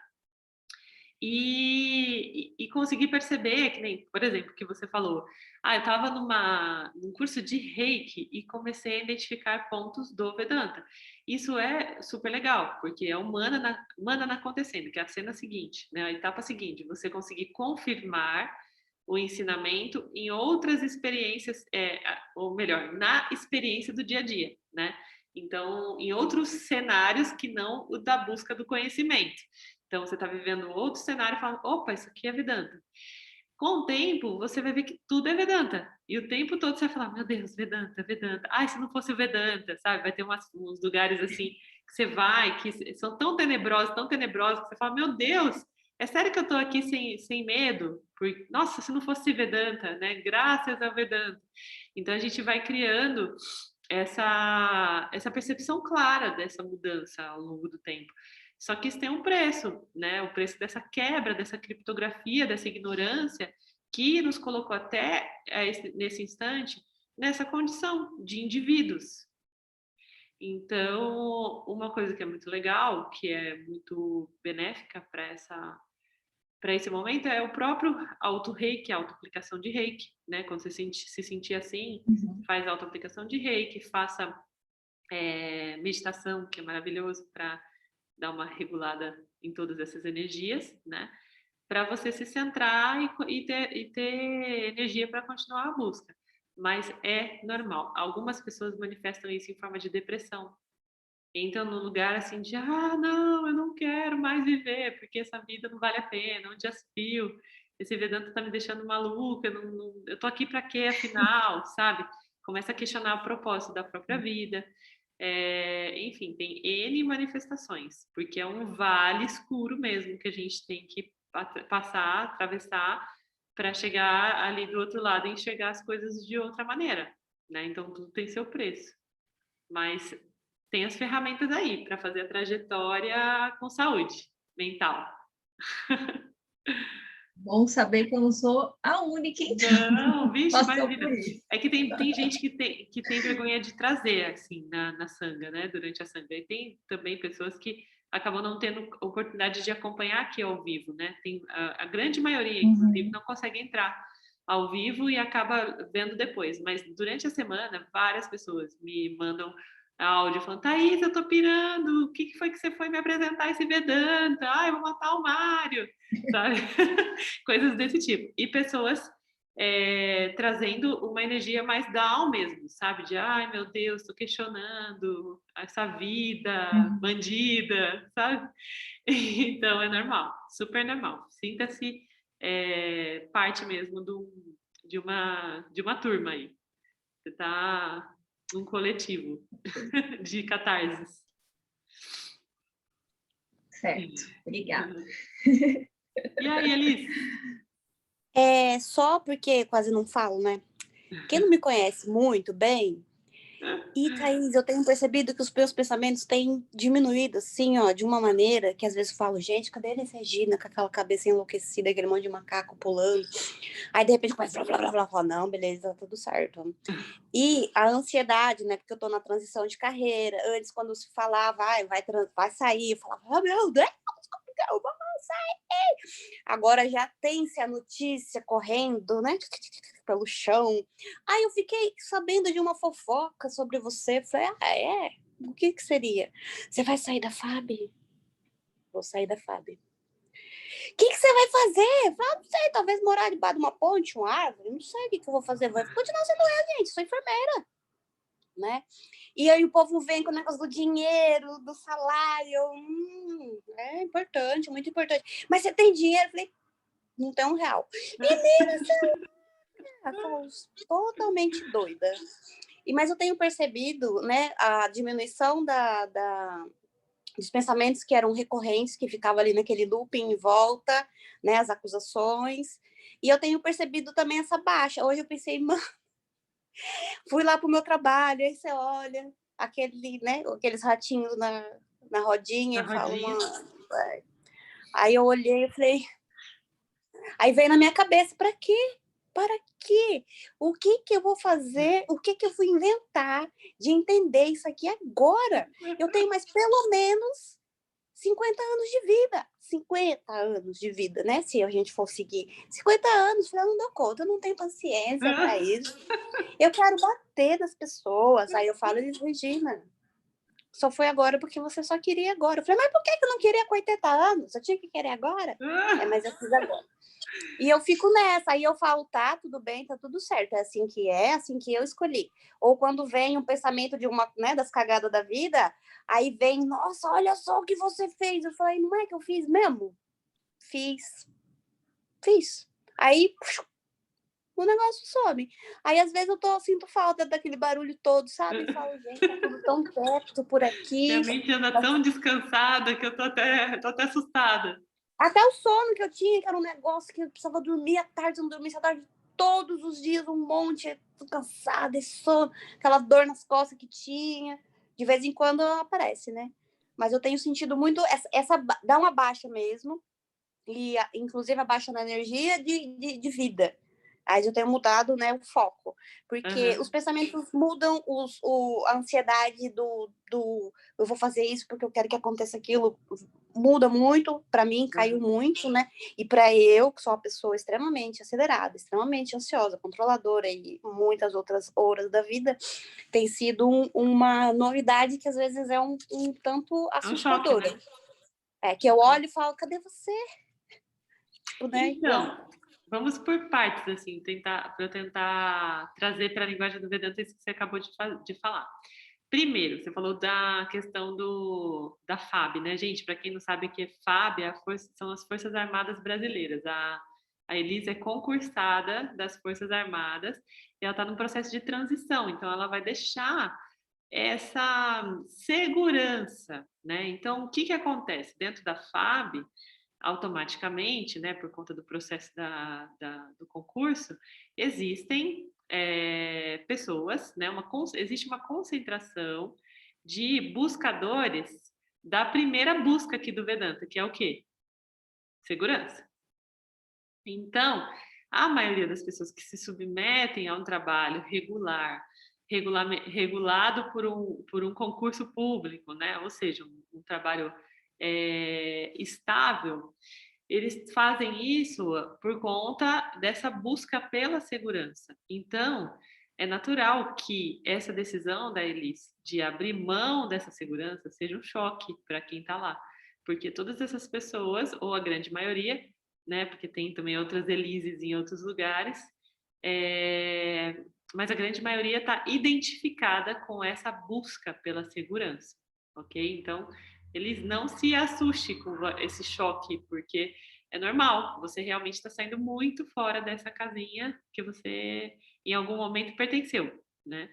e conseguir perceber, que nem, por exemplo, que você falou, eu estava num curso de Reiki e comecei a identificar pontos do Vedanta. Isso é super legal, porque é o Manana acontecendo, que é a cena seguinte, né? A etapa seguinte, você conseguir confirmar o ensinamento em outras experiências, ou melhor, na experiência do dia a dia, né? Então, em outros cenários que não o da busca do conhecimento. Então, você está vivendo outro cenário e fala, opa, isso aqui é Vedanta. Com o tempo, você vai ver que tudo é Vedanta. E o tempo todo você vai falar, meu Deus, Vedanta, Vedanta. Se não fosse o Vedanta, sabe? Vai ter uns lugares assim que você vai, que são tão tenebrosos, que você fala, meu Deus, é sério que eu estou aqui sem medo? Nossa, se não fosse Vedanta, né? Graças ao Vedanta. Então, a gente vai criando essa percepção clara dessa mudança ao longo do tempo. Só que isso tem um preço, né? O preço dessa quebra, dessa criptografia, dessa ignorância que nos colocou até nesse instante nessa condição de indivíduos. Então, uma coisa que é muito legal, que é muito benéfica para esse momento, é o próprio auto-reiki, a auto-aplicação de reiki, né? Quando você se sentir assim, faz auto-aplicação de reiki, faça meditação, que é maravilhoso para dar uma regulada em todas essas energias, né? Para você se centrar e ter energia para continuar a busca. Mas é normal. Algumas pessoas manifestam isso em forma de depressão. Entram no lugar assim de, não, eu não quero mais viver, porque essa vida não vale a pena, onde já se viu, esse Vedanta tá me deixando maluca, eu tô aqui para quê, afinal, sabe? Começa a questionar o propósito da própria vida. Enfim, tem N manifestações, porque é um vale escuro mesmo que a gente tem que passar, atravessar, para chegar ali do outro lado e enxergar as coisas de outra maneira, né? Então, tudo tem seu preço. Mas tem as ferramentas aí para fazer a trajetória com saúde mental. Bom saber que eu não sou a única, então. Não, vixe, Passou imagina. por isso. É que tem gente que tem vergonha de trazer, assim, na sanga, né? Durante a sanga. E tem também pessoas que acabam não tendo oportunidade de acompanhar aqui ao vivo, né? Tem a grande maioria, inclusive, não consegue entrar ao vivo e acaba vendo depois. Mas durante a semana, várias pessoas me mandam áudio falando, Thaís, eu tô pirando, o que foi que você foi me apresentar esse Vedanta? Eu vou matar o Mário, sabe? Coisas desse tipo. E pessoas trazendo uma energia mais down mesmo, sabe? De, ai, meu Deus, tô questionando essa vida bandida, sabe? Então, é normal, super normal. Sinta-se parte mesmo de uma turma aí. Você tá num coletivo de catarses. Certo, obrigada. E aí, Elis? Só porque quase não falo, né? Quem não me conhece muito bem, e Thaís, eu tenho percebido que os meus pensamentos têm diminuído, assim, ó, de uma maneira que às vezes eu falo, gente, cadê a Elis Regina com aquela cabeça enlouquecida, aquele monte de macaco pulando? Aí, de repente, começa blá, blá, blá, blá, não, beleza, tá tudo certo. E a ansiedade, né, porque eu tô na transição de carreira. Antes, quando se falava, vai sair, eu falava, meu Deus, eu vou sair. Agora já tem-se a notícia correndo, né, pelo chão. Aí eu fiquei sabendo de uma fofoca sobre você. Falei, o que seria? Você vai sair da FAB? Vou sair da FAB. O que você vai fazer? Falei, não sei, talvez morar debaixo de uma ponte, uma árvore, não sei o que eu vou fazer. Vou continuar sendo eu, gente, sou enfermeira, né? E aí o povo vem com o negócio do dinheiro, do salário. É importante, muito importante. Mas você tem dinheiro? Eu falei, não tem R$1. Menina, você totalmente doida. Mas eu tenho percebido, né, a diminuição dos pensamentos que eram recorrentes, que ficavam ali naquele looping em volta, né, as acusações. E eu tenho percebido também essa baixa. Hoje eu pensei, mano, fui lá pro meu trabalho, aí você olha, aqueles ratinhos na rodinha, e falo, mano. Aí eu olhei e falei. Aí veio na minha cabeça, para quê? Para quê? O que eu vou fazer? O que eu vou inventar de entender isso aqui agora? Eu tenho mais pelo menos 50 anos de vida. 50 anos de vida, né? Se a gente for seguir 50 anos, eu não dou conta, eu não tenho paciência para isso. Eu quero bater nas pessoas. Aí eu falo, Regina, só foi agora porque você só queria agora. Eu falei, mas por que eu não queria com 80 anos? Eu tinha que querer agora? Mas eu fiz agora. E eu fico nessa, aí eu falo, tá, tudo bem, tá tudo certo, é assim que eu escolhi. Ou quando vem um pensamento de uma, né, das cagadas da vida, aí vem, nossa, olha só o que você fez. Eu falei, não é que eu fiz mesmo? Fiz. Aí, o negócio some. Aí, às vezes, sinto falta daquele barulho todo, sabe? E falo, gente, tá tudo tão perto por aqui. Minha mente anda tão descansada que eu tô até assustada. Até o sono que eu tinha, que era um negócio que eu precisava dormir à tarde, não dormia à tarde todos os dias, um monte, cansada, sono, aquela dor nas costas que tinha. De vez em quando aparece, né? Mas eu tenho sentido muito dá uma baixa mesmo, e inclusive a baixa na energia de vida. Aí eu tenho mudado, né, o foco, porque Aham. os pensamentos mudam, a ansiedade do eu vou fazer isso porque eu quero que aconteça aquilo, muda muito, para mim caiu muito, né? E para eu, que sou uma pessoa extremamente acelerada, extremamente ansiosa, controladora e muitas outras horas da vida, tem sido uma novidade que às vezes é um tanto É um choque, assustadora. né? É que eu olho e falo, cadê você? Tipo, né? Então, vamos por partes, assim, para eu tentar trazer para a linguagem do Vedanta isso que você acabou de falar. Primeiro, você falou da questão da FAB, né, gente? Para quem não sabe o que é FAB, são as Forças Armadas Brasileiras. A Elise é concursada das Forças Armadas e ela está num processo de transição, então ela vai deixar essa segurança, né? Então, o que que acontece? Dentro da FAB, automaticamente, né, por conta do processo do concurso, existem pessoas, né, existe uma concentração de buscadores da primeira busca aqui do Vedanta, que é o quê? Segurança. Então, a maioria das pessoas que se submetem a um trabalho regulado por um concurso público, né? Ou seja, um trabalho estável, eles fazem isso por conta dessa busca pela segurança. Então, é natural que essa decisão da Elis de abrir mão dessa segurança seja um choque para quem está lá, porque todas essas pessoas, ou a grande maioria, né, porque tem também outras Elises em outros lugares, mas a grande maioria está identificada com essa busca pela segurança, ok? Então, eles não se assustem com esse choque, porque é normal, você realmente está saindo muito fora dessa casinha que você em algum momento pertenceu, né?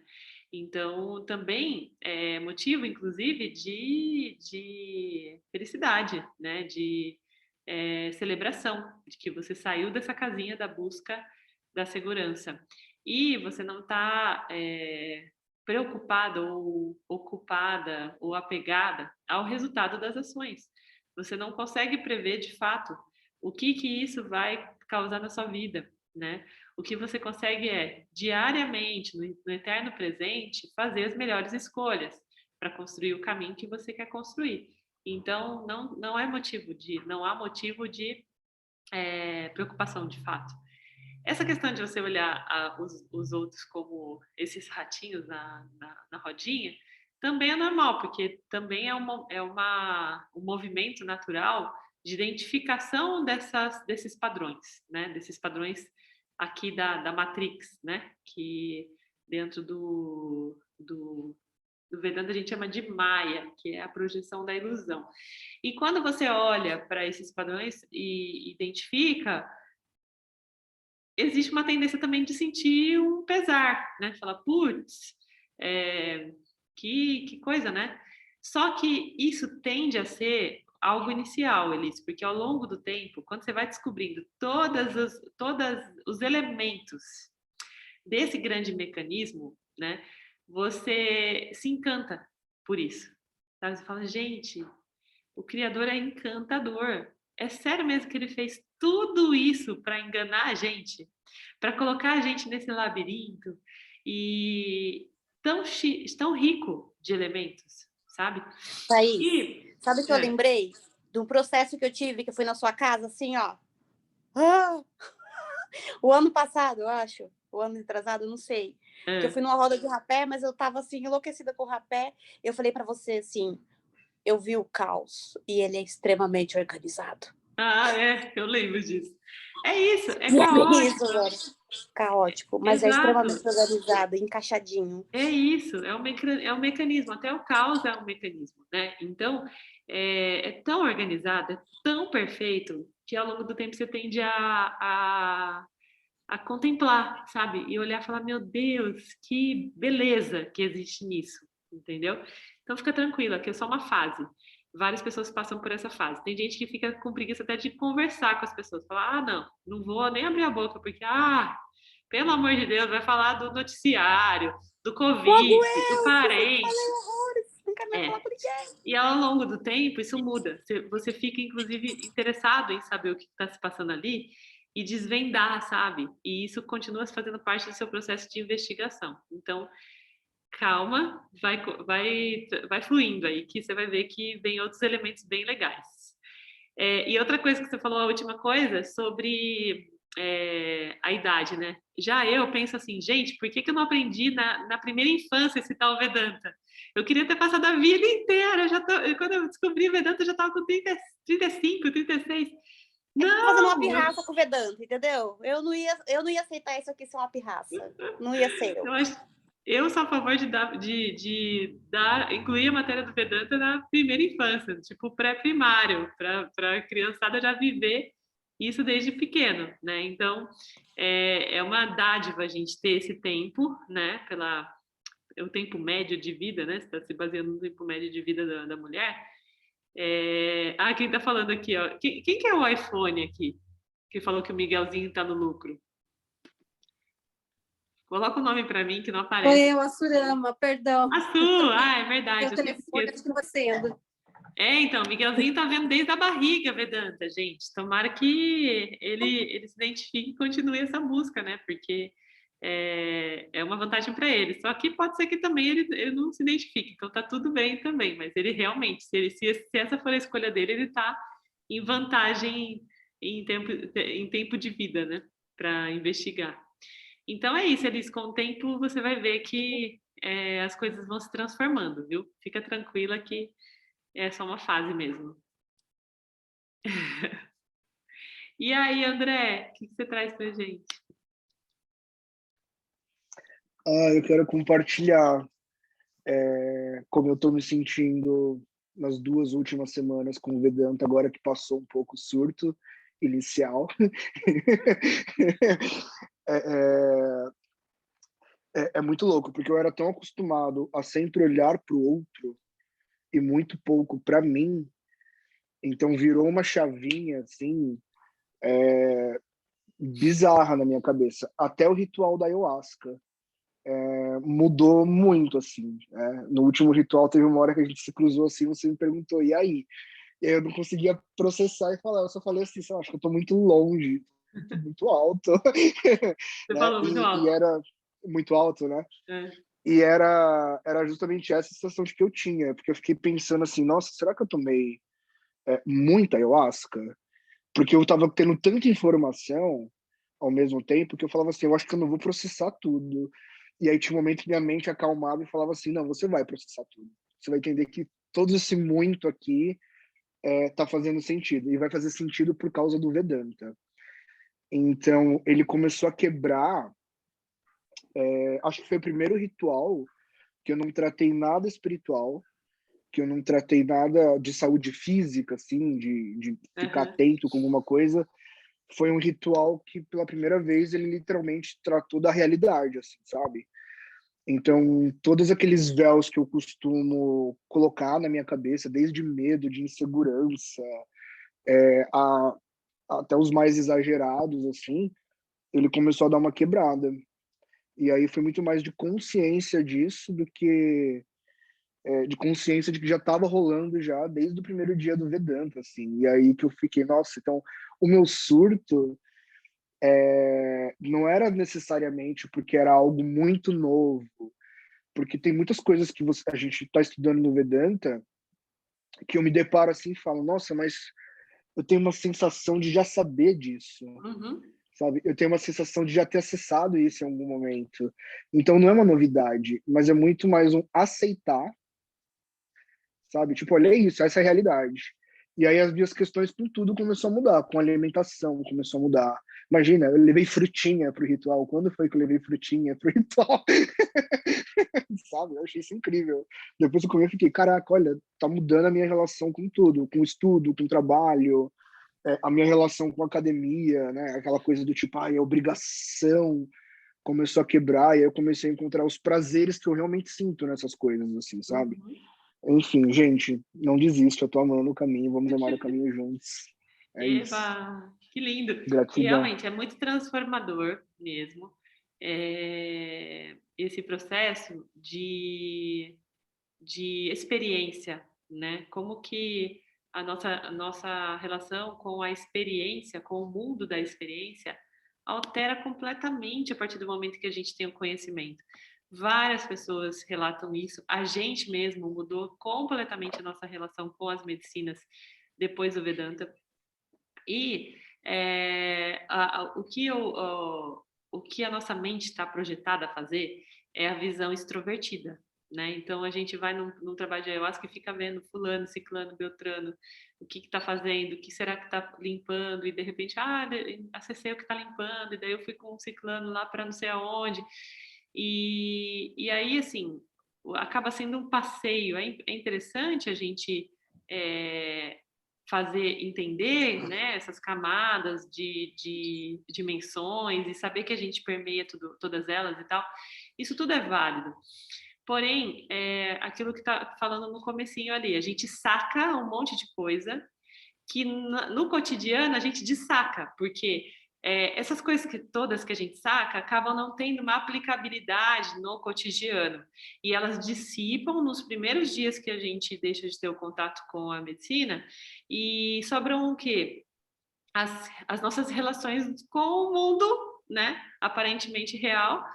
Então, também é motivo, inclusive, de felicidade, né? De celebração, de que você saiu dessa casinha da busca da segurança. E você não está preocupada ou ocupada ou apegada ao resultado das ações. Você não consegue prever, de fato, o que isso vai causar na sua vida, né? O que você consegue diariamente, no eterno presente, fazer as melhores escolhas para construir o caminho que você quer construir. Então, não há motivo de preocupação, de fato. Essa questão de você olhar os outros como esses ratinhos na rodinha também é normal, porque também é um movimento natural de identificação desses padrões, né? Desses padrões aqui da Matrix, né? Que dentro do Vedanta a gente chama de Maya, que é a projeção da ilusão. E quando você olha para esses padrões e identifica, existe uma tendência também de sentir um pesar, né? Falar, putz, que coisa, né? Só que isso tende a ser algo inicial, Elis, porque ao longo do tempo, quando você vai descobrindo todos os elementos desse grande mecanismo, né? Você se encanta por isso. Sabe? Você fala, gente, o Criador é encantador. É sério mesmo que ele fez tudo isso para enganar a gente, para colocar a gente nesse labirinto e tão rico de elementos, sabe? Thaís, sabe o que eu lembrei? De um processo que eu tive, que eu fui na sua casa, assim, ó. O ano passado, eu acho. O ano retrasado, não sei. Que eu fui numa roda de rapé, mas eu tava, assim, enlouquecida com o rapé. Eu falei para você, assim, eu vi o caos e ele é extremamente organizado. Eu lembro disso. É isso, é caótico. Isso, caótico, mas Exato. É extremamente organizado, encaixadinho. É isso, é um mecanismo, até o caos é um mecanismo, né? Então, é tão organizado, é tão perfeito, que ao longo do tempo você tende a contemplar, sabe? E olhar e falar, meu Deus, que beleza que existe nisso, entendeu? Então fica tranquila, que é só uma fase. Várias pessoas passam por essa fase. Tem gente que fica com preguiça até de conversar com as pessoas. Falar, não vou nem abrir a boca, porque, pelo amor de Deus, vai falar do noticiário, do Covid, do parente. Nunca mais falar com ninguém. E ao longo do tempo, isso muda. Você fica, inclusive, interessado em saber o que está se passando ali. e desvendar, sabe? E isso continua fazendo parte do seu processo de investigação. Então, calma, vai fluindo aí, que você vai ver que vem outros elementos bem legais. E outra coisa que você falou, a última coisa, sobre a idade, né? Já eu penso assim, gente, por que eu não aprendi na primeira infância esse tal Vedanta? Eu queria ter passado a vida inteira, quando eu descobri Vedanta, eu já estava com 30, 35, 36. Não! Fazendo uma pirraça com o Vedanta, entendeu? Eu não ia aceitar isso aqui ser uma pirraça. Não ia ser eu. Eu sou a favor de incluir a matéria do Vedanta na primeira infância, tipo pré-primário, para a criançada já viver isso desde pequeno, né? Então, é uma dádiva a gente ter esse tempo, né? O tempo médio de vida, né? Você está se baseando no tempo médio de vida da mulher. Quem está falando aqui, ó? Quem que é o iPhone aqui? Que falou que o Miguelzinho está no lucro. Coloca o nome para mim que não aparece. Foi eu, a Surama, perdão. A sua, é verdade. Meu telefone continua sendo. Então, o Miguelzinho tá vendo desde a barriga, Vedanta, gente. Tomara que ele se identifique e continue essa busca, né? Porque é uma vantagem para ele. Só que pode ser que também ele não se identifique, então tá tudo bem também. Mas ele realmente, se essa for a escolha dele, ele tá em vantagem em tempo de vida, né? Para investigar. Então é isso, Elis. Com o tempo você vai ver que as coisas vão se transformando, viu? Fica tranquila que é só uma fase mesmo. E aí, André, o que você traz pra gente? Eu quero compartilhar como eu estou me sentindo nas 2 últimas semanas com o Vedanta, agora que passou um pouco o surto inicial. É muito louco, porque eu era tão acostumado a sempre olhar para o outro e muito pouco para mim, então virou uma chavinha assim bizarra na minha cabeça. Até o ritual da ayahuasca mudou muito, assim. No último ritual teve uma hora que a gente se cruzou assim, você me perguntou, e aí? E aí eu não conseguia processar e falar, eu só falei assim, acho que eu tô muito longe, muito alto. Você né? falou muito alto. E era muito alto, né? E era justamente essa sensação de que eu tinha, porque eu fiquei pensando assim, nossa, será que eu tomei muita ayahuasca? Porque eu tava tendo tanta informação ao mesmo tempo que eu falava assim, eu acho que eu não vou processar tudo. E aí tinha um momento que minha mente acalmava e falava assim, não, você vai processar tudo. Você vai entender que todo esse muito aqui tá fazendo sentido. E vai fazer sentido por causa do Vedanta. Então, ele começou a quebrar... acho que foi o primeiro ritual que eu não tratei nada espiritual, que eu não tratei nada de saúde física, assim, de ficar atento com alguma coisa. Foi um ritual que, pela primeira vez, ele literalmente tratou da realidade, assim, sabe? Então, todos aqueles véus que eu costumo colocar na minha cabeça, desde medo, de insegurança, até os mais exagerados, assim, ele começou a dar uma quebrada. E aí foi muito mais de consciência disso do que de consciência de que já estava rolando já desde o primeiro dia do Vedanta, assim. E aí que eu fiquei, nossa, então o meu surto não era necessariamente porque era algo muito novo, porque tem muitas coisas que a gente está estudando no Vedanta que eu me deparo assim e falo, nossa, mas eu tenho uma sensação de já saber disso, sabe? Eu tenho uma sensação de já ter acessado isso em algum momento. Então não é uma novidade, mas é muito mais um aceitar, sabe? Tipo, olha isso, essa é a realidade. E aí as minhas questões com tudo começou a mudar, com a alimentação começou a mudar. Imagina, eu levei frutinha pro ritual. Quando foi que eu levei frutinha pro ritual? Sabe? Eu achei isso incrível. Depois eu comi e fiquei, caraca, olha, tá mudando a minha relação com tudo, com o estudo, com o trabalho, a minha relação com a academia, né? Aquela coisa do tipo, a obrigação começou a quebrar e aí eu comecei a encontrar os prazeres que eu realmente sinto nessas coisas, assim, sabe? Enfim, gente, não desista, eu tô amando o caminho, vamos amar o caminho juntos. Isso. Que lindo! Gratidão. E realmente é muito transformador mesmo esse processo de experiência, né? Como que a nossa relação com a experiência, com o mundo da experiência, altera completamente a partir do momento que a gente tem o conhecimento. Várias pessoas relatam isso. A gente mesmo mudou completamente a nossa relação com as medicinas depois do Vedanta. E o que a nossa mente está projetada a fazer é a visão extrovertida, né? Então a gente vai num trabalho de ayahuasca e fica vendo fulano, ciclano, beltrano, o que está fazendo, o que será que está limpando, e de repente, acessei o que está limpando, e daí eu fui com um ciclano lá para não sei aonde. E aí, assim, acaba sendo um passeio. É interessante a gente fazer entender, né, essas camadas de dimensões e saber que a gente permeia todas elas e tal. Isso tudo é válido. Porém, aquilo que está falando no comecinho ali, a gente saca um monte de coisa que no cotidiano a gente dessaca, porque essas coisas todas que a gente saca acabam não tendo uma aplicabilidade no cotidiano, e elas dissipam nos primeiros dias que a gente deixa de ter o contato com a medicina, e sobram o quê? As nossas relações com o mundo, né, aparentemente real,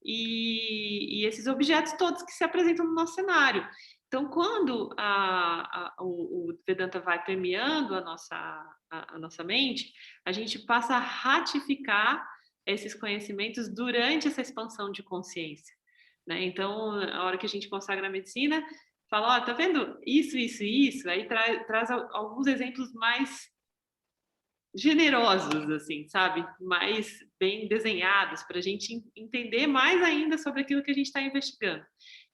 e esses objetos todos que se apresentam no nosso cenário. Então, quando o Vedanta vai permeando a nossa mente, a gente passa a ratificar esses conhecimentos durante essa expansão de consciência, né? Então, a hora que a gente consagra a medicina, fala, tá vendo isso, isso e isso, aí traz alguns exemplos mais generosos, assim, sabe? Mais bem desenhados, para a gente entender mais ainda sobre aquilo que a gente está investigando.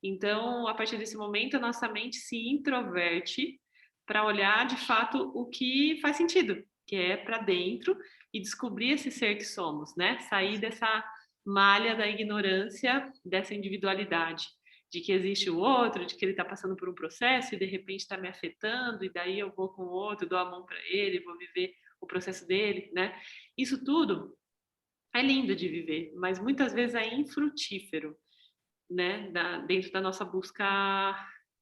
Então, a partir desse momento, a nossa mente se introverte para olhar, de fato, o que faz sentido, que é para dentro e descobrir esse ser que somos, né? Sair dessa malha da ignorância, dessa individualidade, de que existe o outro, de que ele está passando por um processo e de repente está me afetando, e daí eu vou com o outro, dou a mão para ele, vou viver o processo dele, né? Isso tudo é lindo de viver, mas muitas vezes é infrutífero, né? Dentro da nossa busca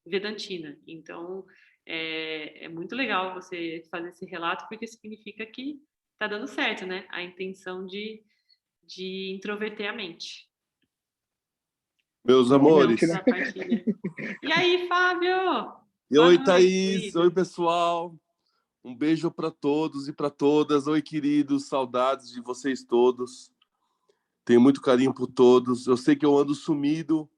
vedantina. Então, é muito legal você fazer esse relato, porque significa que está dando certo, né? A intenção de introverter a mente. Meus amores. E aí, Fábio? Oi, Thaís. Oi, pessoal. Um beijo para todos e para todas. Oi, queridos. Saudades de vocês todos. Tenho muito carinho por todos. Eu sei que eu ando sumido.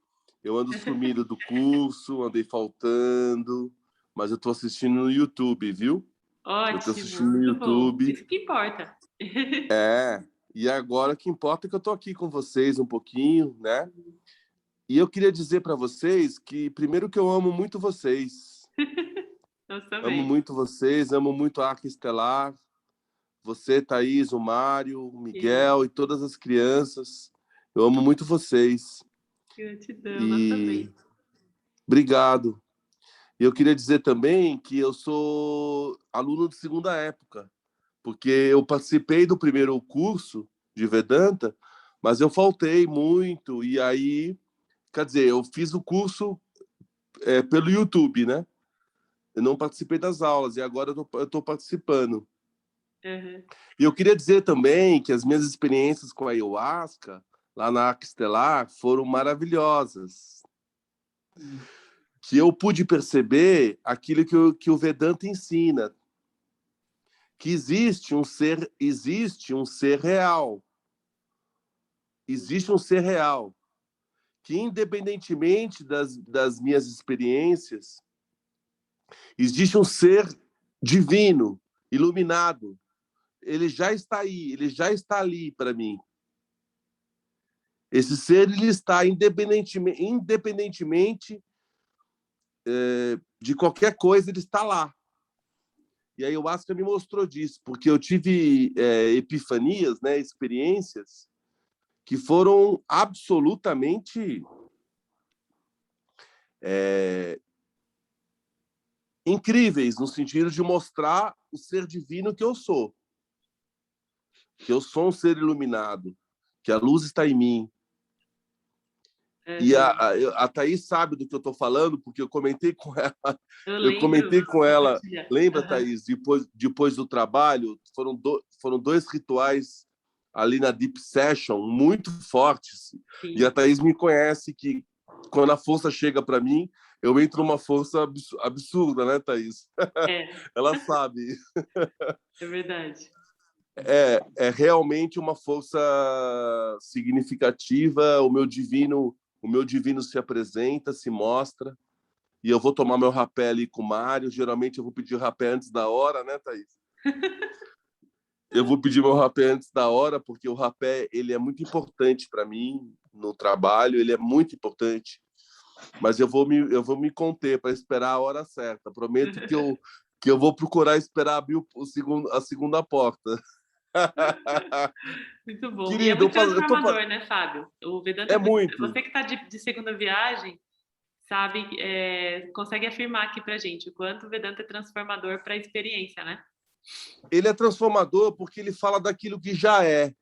Eu ando sumido do curso, andei faltando. Mas eu estou assistindo no YouTube, viu? Ótimo. Eu estou assistindo no YouTube. Bom. Isso que importa. E agora o que importa é que eu estou aqui com vocês um pouquinho, né? E eu queria dizer para vocês que, primeiro, que eu amo muito vocês. Eu também. Amo muito vocês, amo muito a Arca Estelar. Você, Thaís, o Mário, o Miguel e todas as crianças. Eu amo muito vocês. Gratidão, nós também. Obrigado. E eu queria dizer também que eu sou aluno de segunda época, porque eu participei do primeiro curso de Vedanta, mas eu faltei muito, e aí, quer dizer, eu fiz o curso pelo YouTube, né? Eu não participei das aulas, e agora eu estou participando. Uhum. E eu queria dizer também que as minhas experiências com a ayahuasca, lá na Arca Estelar, foram maravilhosas. Que eu pude perceber aquilo que o Vedanta ensina, que existe um ser real. Existe um ser real, que independentemente das minhas experiências, existe um ser divino, iluminado. Ele já está aí, ele já está ali para mim. Esse ser, ele está independentemente de qualquer coisa, ele está lá. E a ayahuasca me mostrou disso, porque eu tive epifanias, né, experiências, que foram absolutamente incríveis, no sentido de mostrar o ser divino que eu sou. Que eu sou um ser iluminado, que a luz está em mim. E a Thaís sabe do que eu estou falando, porque eu comentei com ela. Eu comentei com ela. compartilhar. Lembra, Aham. Thaís? Depois do trabalho, foram 2 rituais ali na Deep Session, muito fortes. Sim. E a Thaís me conhece que, quando a força chega para mim, eu entro numa força absurda, né, Thaís? É, Ela sabe. é verdade. É realmente uma força significativa. O meu divino se apresenta, se mostra. E eu vou tomar meu rapé ali com o Mário. Geralmente eu vou pedir rapé antes da hora, né, Thaís? Eu vou pedir meu rapé antes da hora, porque o rapé ele é muito importante para mim no trabalho, ele é muito importante. Mas eu vou me conter para esperar a hora certa. Prometo que eu vou procurar esperar abrir a segunda porta. Muito bom. Querido, e é muito eu tô transformador, né, Fábio? O Vedanta, É muito. você que está de segunda viagem, sabe, consegue afirmar aqui pra gente o quanto o Vedanta é transformador para a experiência, né? Ele é transformador porque ele fala daquilo que já é.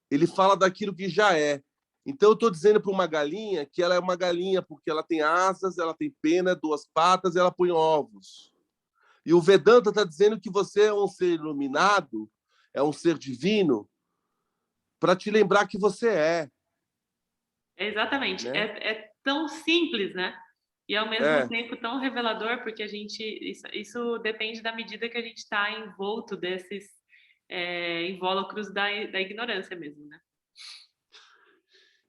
Ele fala daquilo que já é. Então, eu estou dizendo para uma galinha que ela é uma galinha porque ela tem asas, ela tem pena, 2 patas e ela põe ovos. E o Vedanta está dizendo que você é um ser iluminado, é um ser divino, para te lembrar que você é. Exatamente. Né? É tão simples, né? E ao mesmo É. tempo tão revelador, porque isso depende da medida que a gente está envolto desses invólucros da ignorância mesmo, né?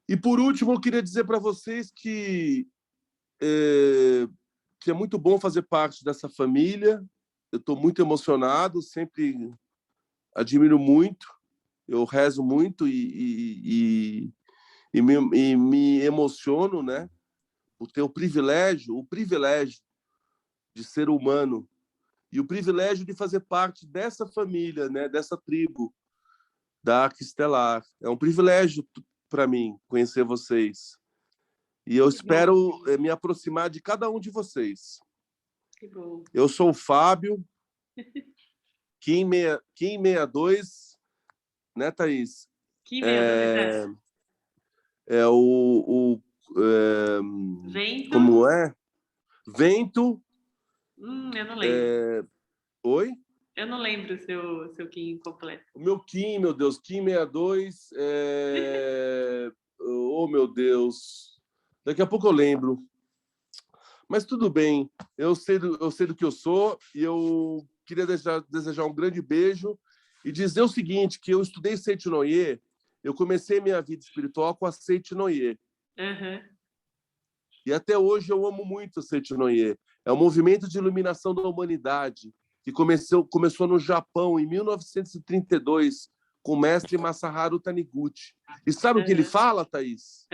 E por último, eu queria dizer para vocês que é muito bom fazer parte dessa família. Eu estou muito emocionado, sempre admiro muito, eu rezo muito e me emociono, né? Por ter o privilégio de ser humano e o privilégio de fazer parte dessa família, né? Dessa tribo da Arca Estelar. É um privilégio para mim conhecer vocês. E eu espero me aproximar de cada um de vocês. Que bom. Eu sou o Fábio, Kim 62, né, Thaís? Kim 62, Vento. Como é? Vento. Eu não lembro. Oi? Eu não lembro o seu Kim completo. O meu Kim, meu Deus, Kim 62. Oh, meu Deus. Daqui a pouco eu lembro. Mas tudo bem. Eu sei do que eu sou e eu queria desejar um grande beijo e dizer o seguinte, que eu estudei Seitinoye, eu comecei minha vida espiritual com a Seitinoye. Uhum. E até hoje eu amo muito a Seitinoye. É um movimento de iluminação da humanidade que começou no Japão em 1932 com o mestre Masaharu Taniguchi. E sabe o que ele fala, Thaís?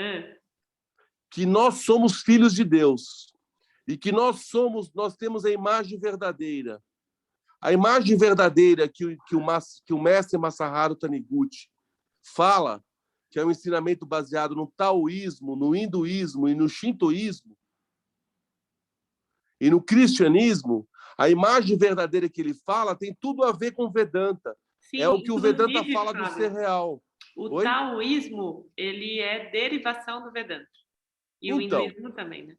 Que nós somos filhos de Deus e que nós temos a imagem verdadeira. A imagem verdadeira que o mestre Masaharu Taniguchi fala, que é um ensinamento baseado no taoísmo, no hinduísmo e no shintoísmo, e no cristianismo, a imagem verdadeira que ele fala tem tudo a ver com o Vedanta. Sim, é o que o Vedanta inclusive, fala Fábio, do ser real. O Oi? taoísmo, ele é derivação do Vedanta. E o hinduísmo também, né?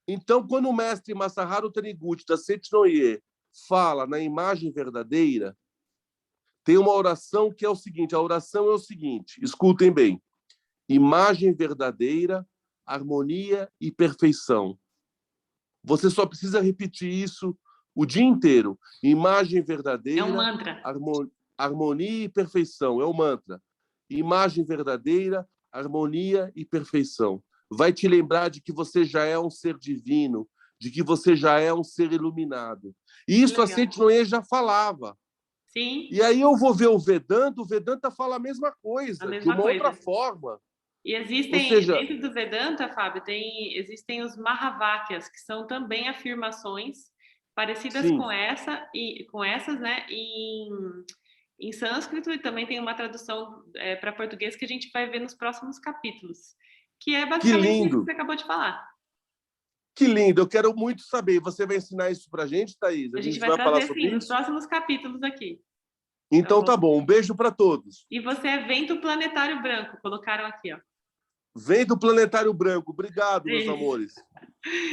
Então, quando o mestre Masaharu Taniguchi, da Seitinoye, fala na imagem verdadeira, tem uma oração que é o seguinte, a oração é o seguinte, escutem bem, imagem verdadeira, harmonia e perfeição. Você só precisa repetir isso o dia inteiro. Imagem verdadeira, é um mantra. Harmonia e perfeição, é o mantra. Imagem verdadeira, harmonia e perfeição. Vai te lembrar de que você já é um ser divino, de que você já é um ser iluminado. E isso a Seitinoye já falava. Sim. E aí eu vou ver o Vedanta fala a mesma coisa, de uma outra forma. E existem, dentro do Vedanta, Fábio, existem os Mahavakyas, que são também afirmações parecidas com essas, né, em sânscrito, e também tem uma tradução para português que a gente vai ver nos próximos capítulos, que é basicamente isso que você acabou de falar. Que lindo, eu quero muito saber. Você vai ensinar isso pra gente, Thaís? A gente vai trazer, sim, nos próximos capítulos aqui. Então tá bom, um beijo para todos. E você é vento planetário branco, colocaram aqui, ó. Vem do Planetário Branco. Obrigado, meus Isso. amores.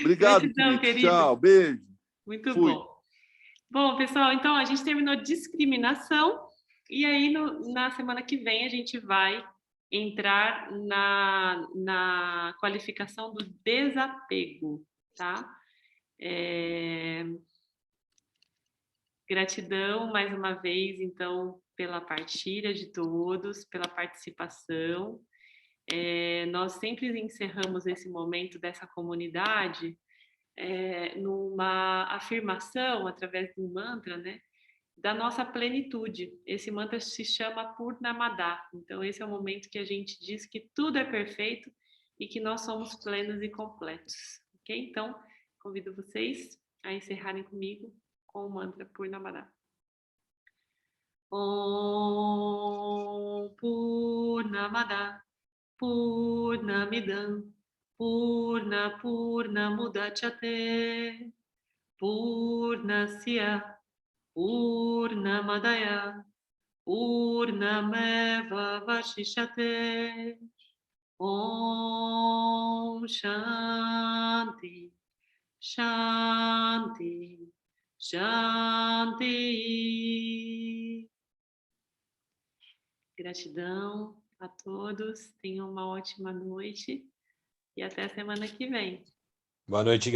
Obrigado, Gratidão, queridos. querido. Tchau, beijo. Muito Fui. bom. Bom, pessoal, então a gente terminou discriminação e aí na semana que vem a gente vai entrar na qualificação do desapego, tá? Gratidão mais uma vez, então, pela partilha de todos, pela participação. Nós sempre encerramos esse momento dessa comunidade numa afirmação, através do mantra, né, da nossa plenitude. Esse mantra se chama Purnamada. Então, esse é o momento que a gente diz que tudo é perfeito e que nós somos plenos e completos. Ok? Então, convido vocês a encerrarem comigo com o mantra Purnamada. Om Purnamada Purnamidam Purnamudachyate Purnasya Purnamadaya Purnameva Vashishyate. Om Shanti Shanti Shanti. Gratidão a todos, tenham uma ótima noite e até a semana que vem. Boa noite, galera.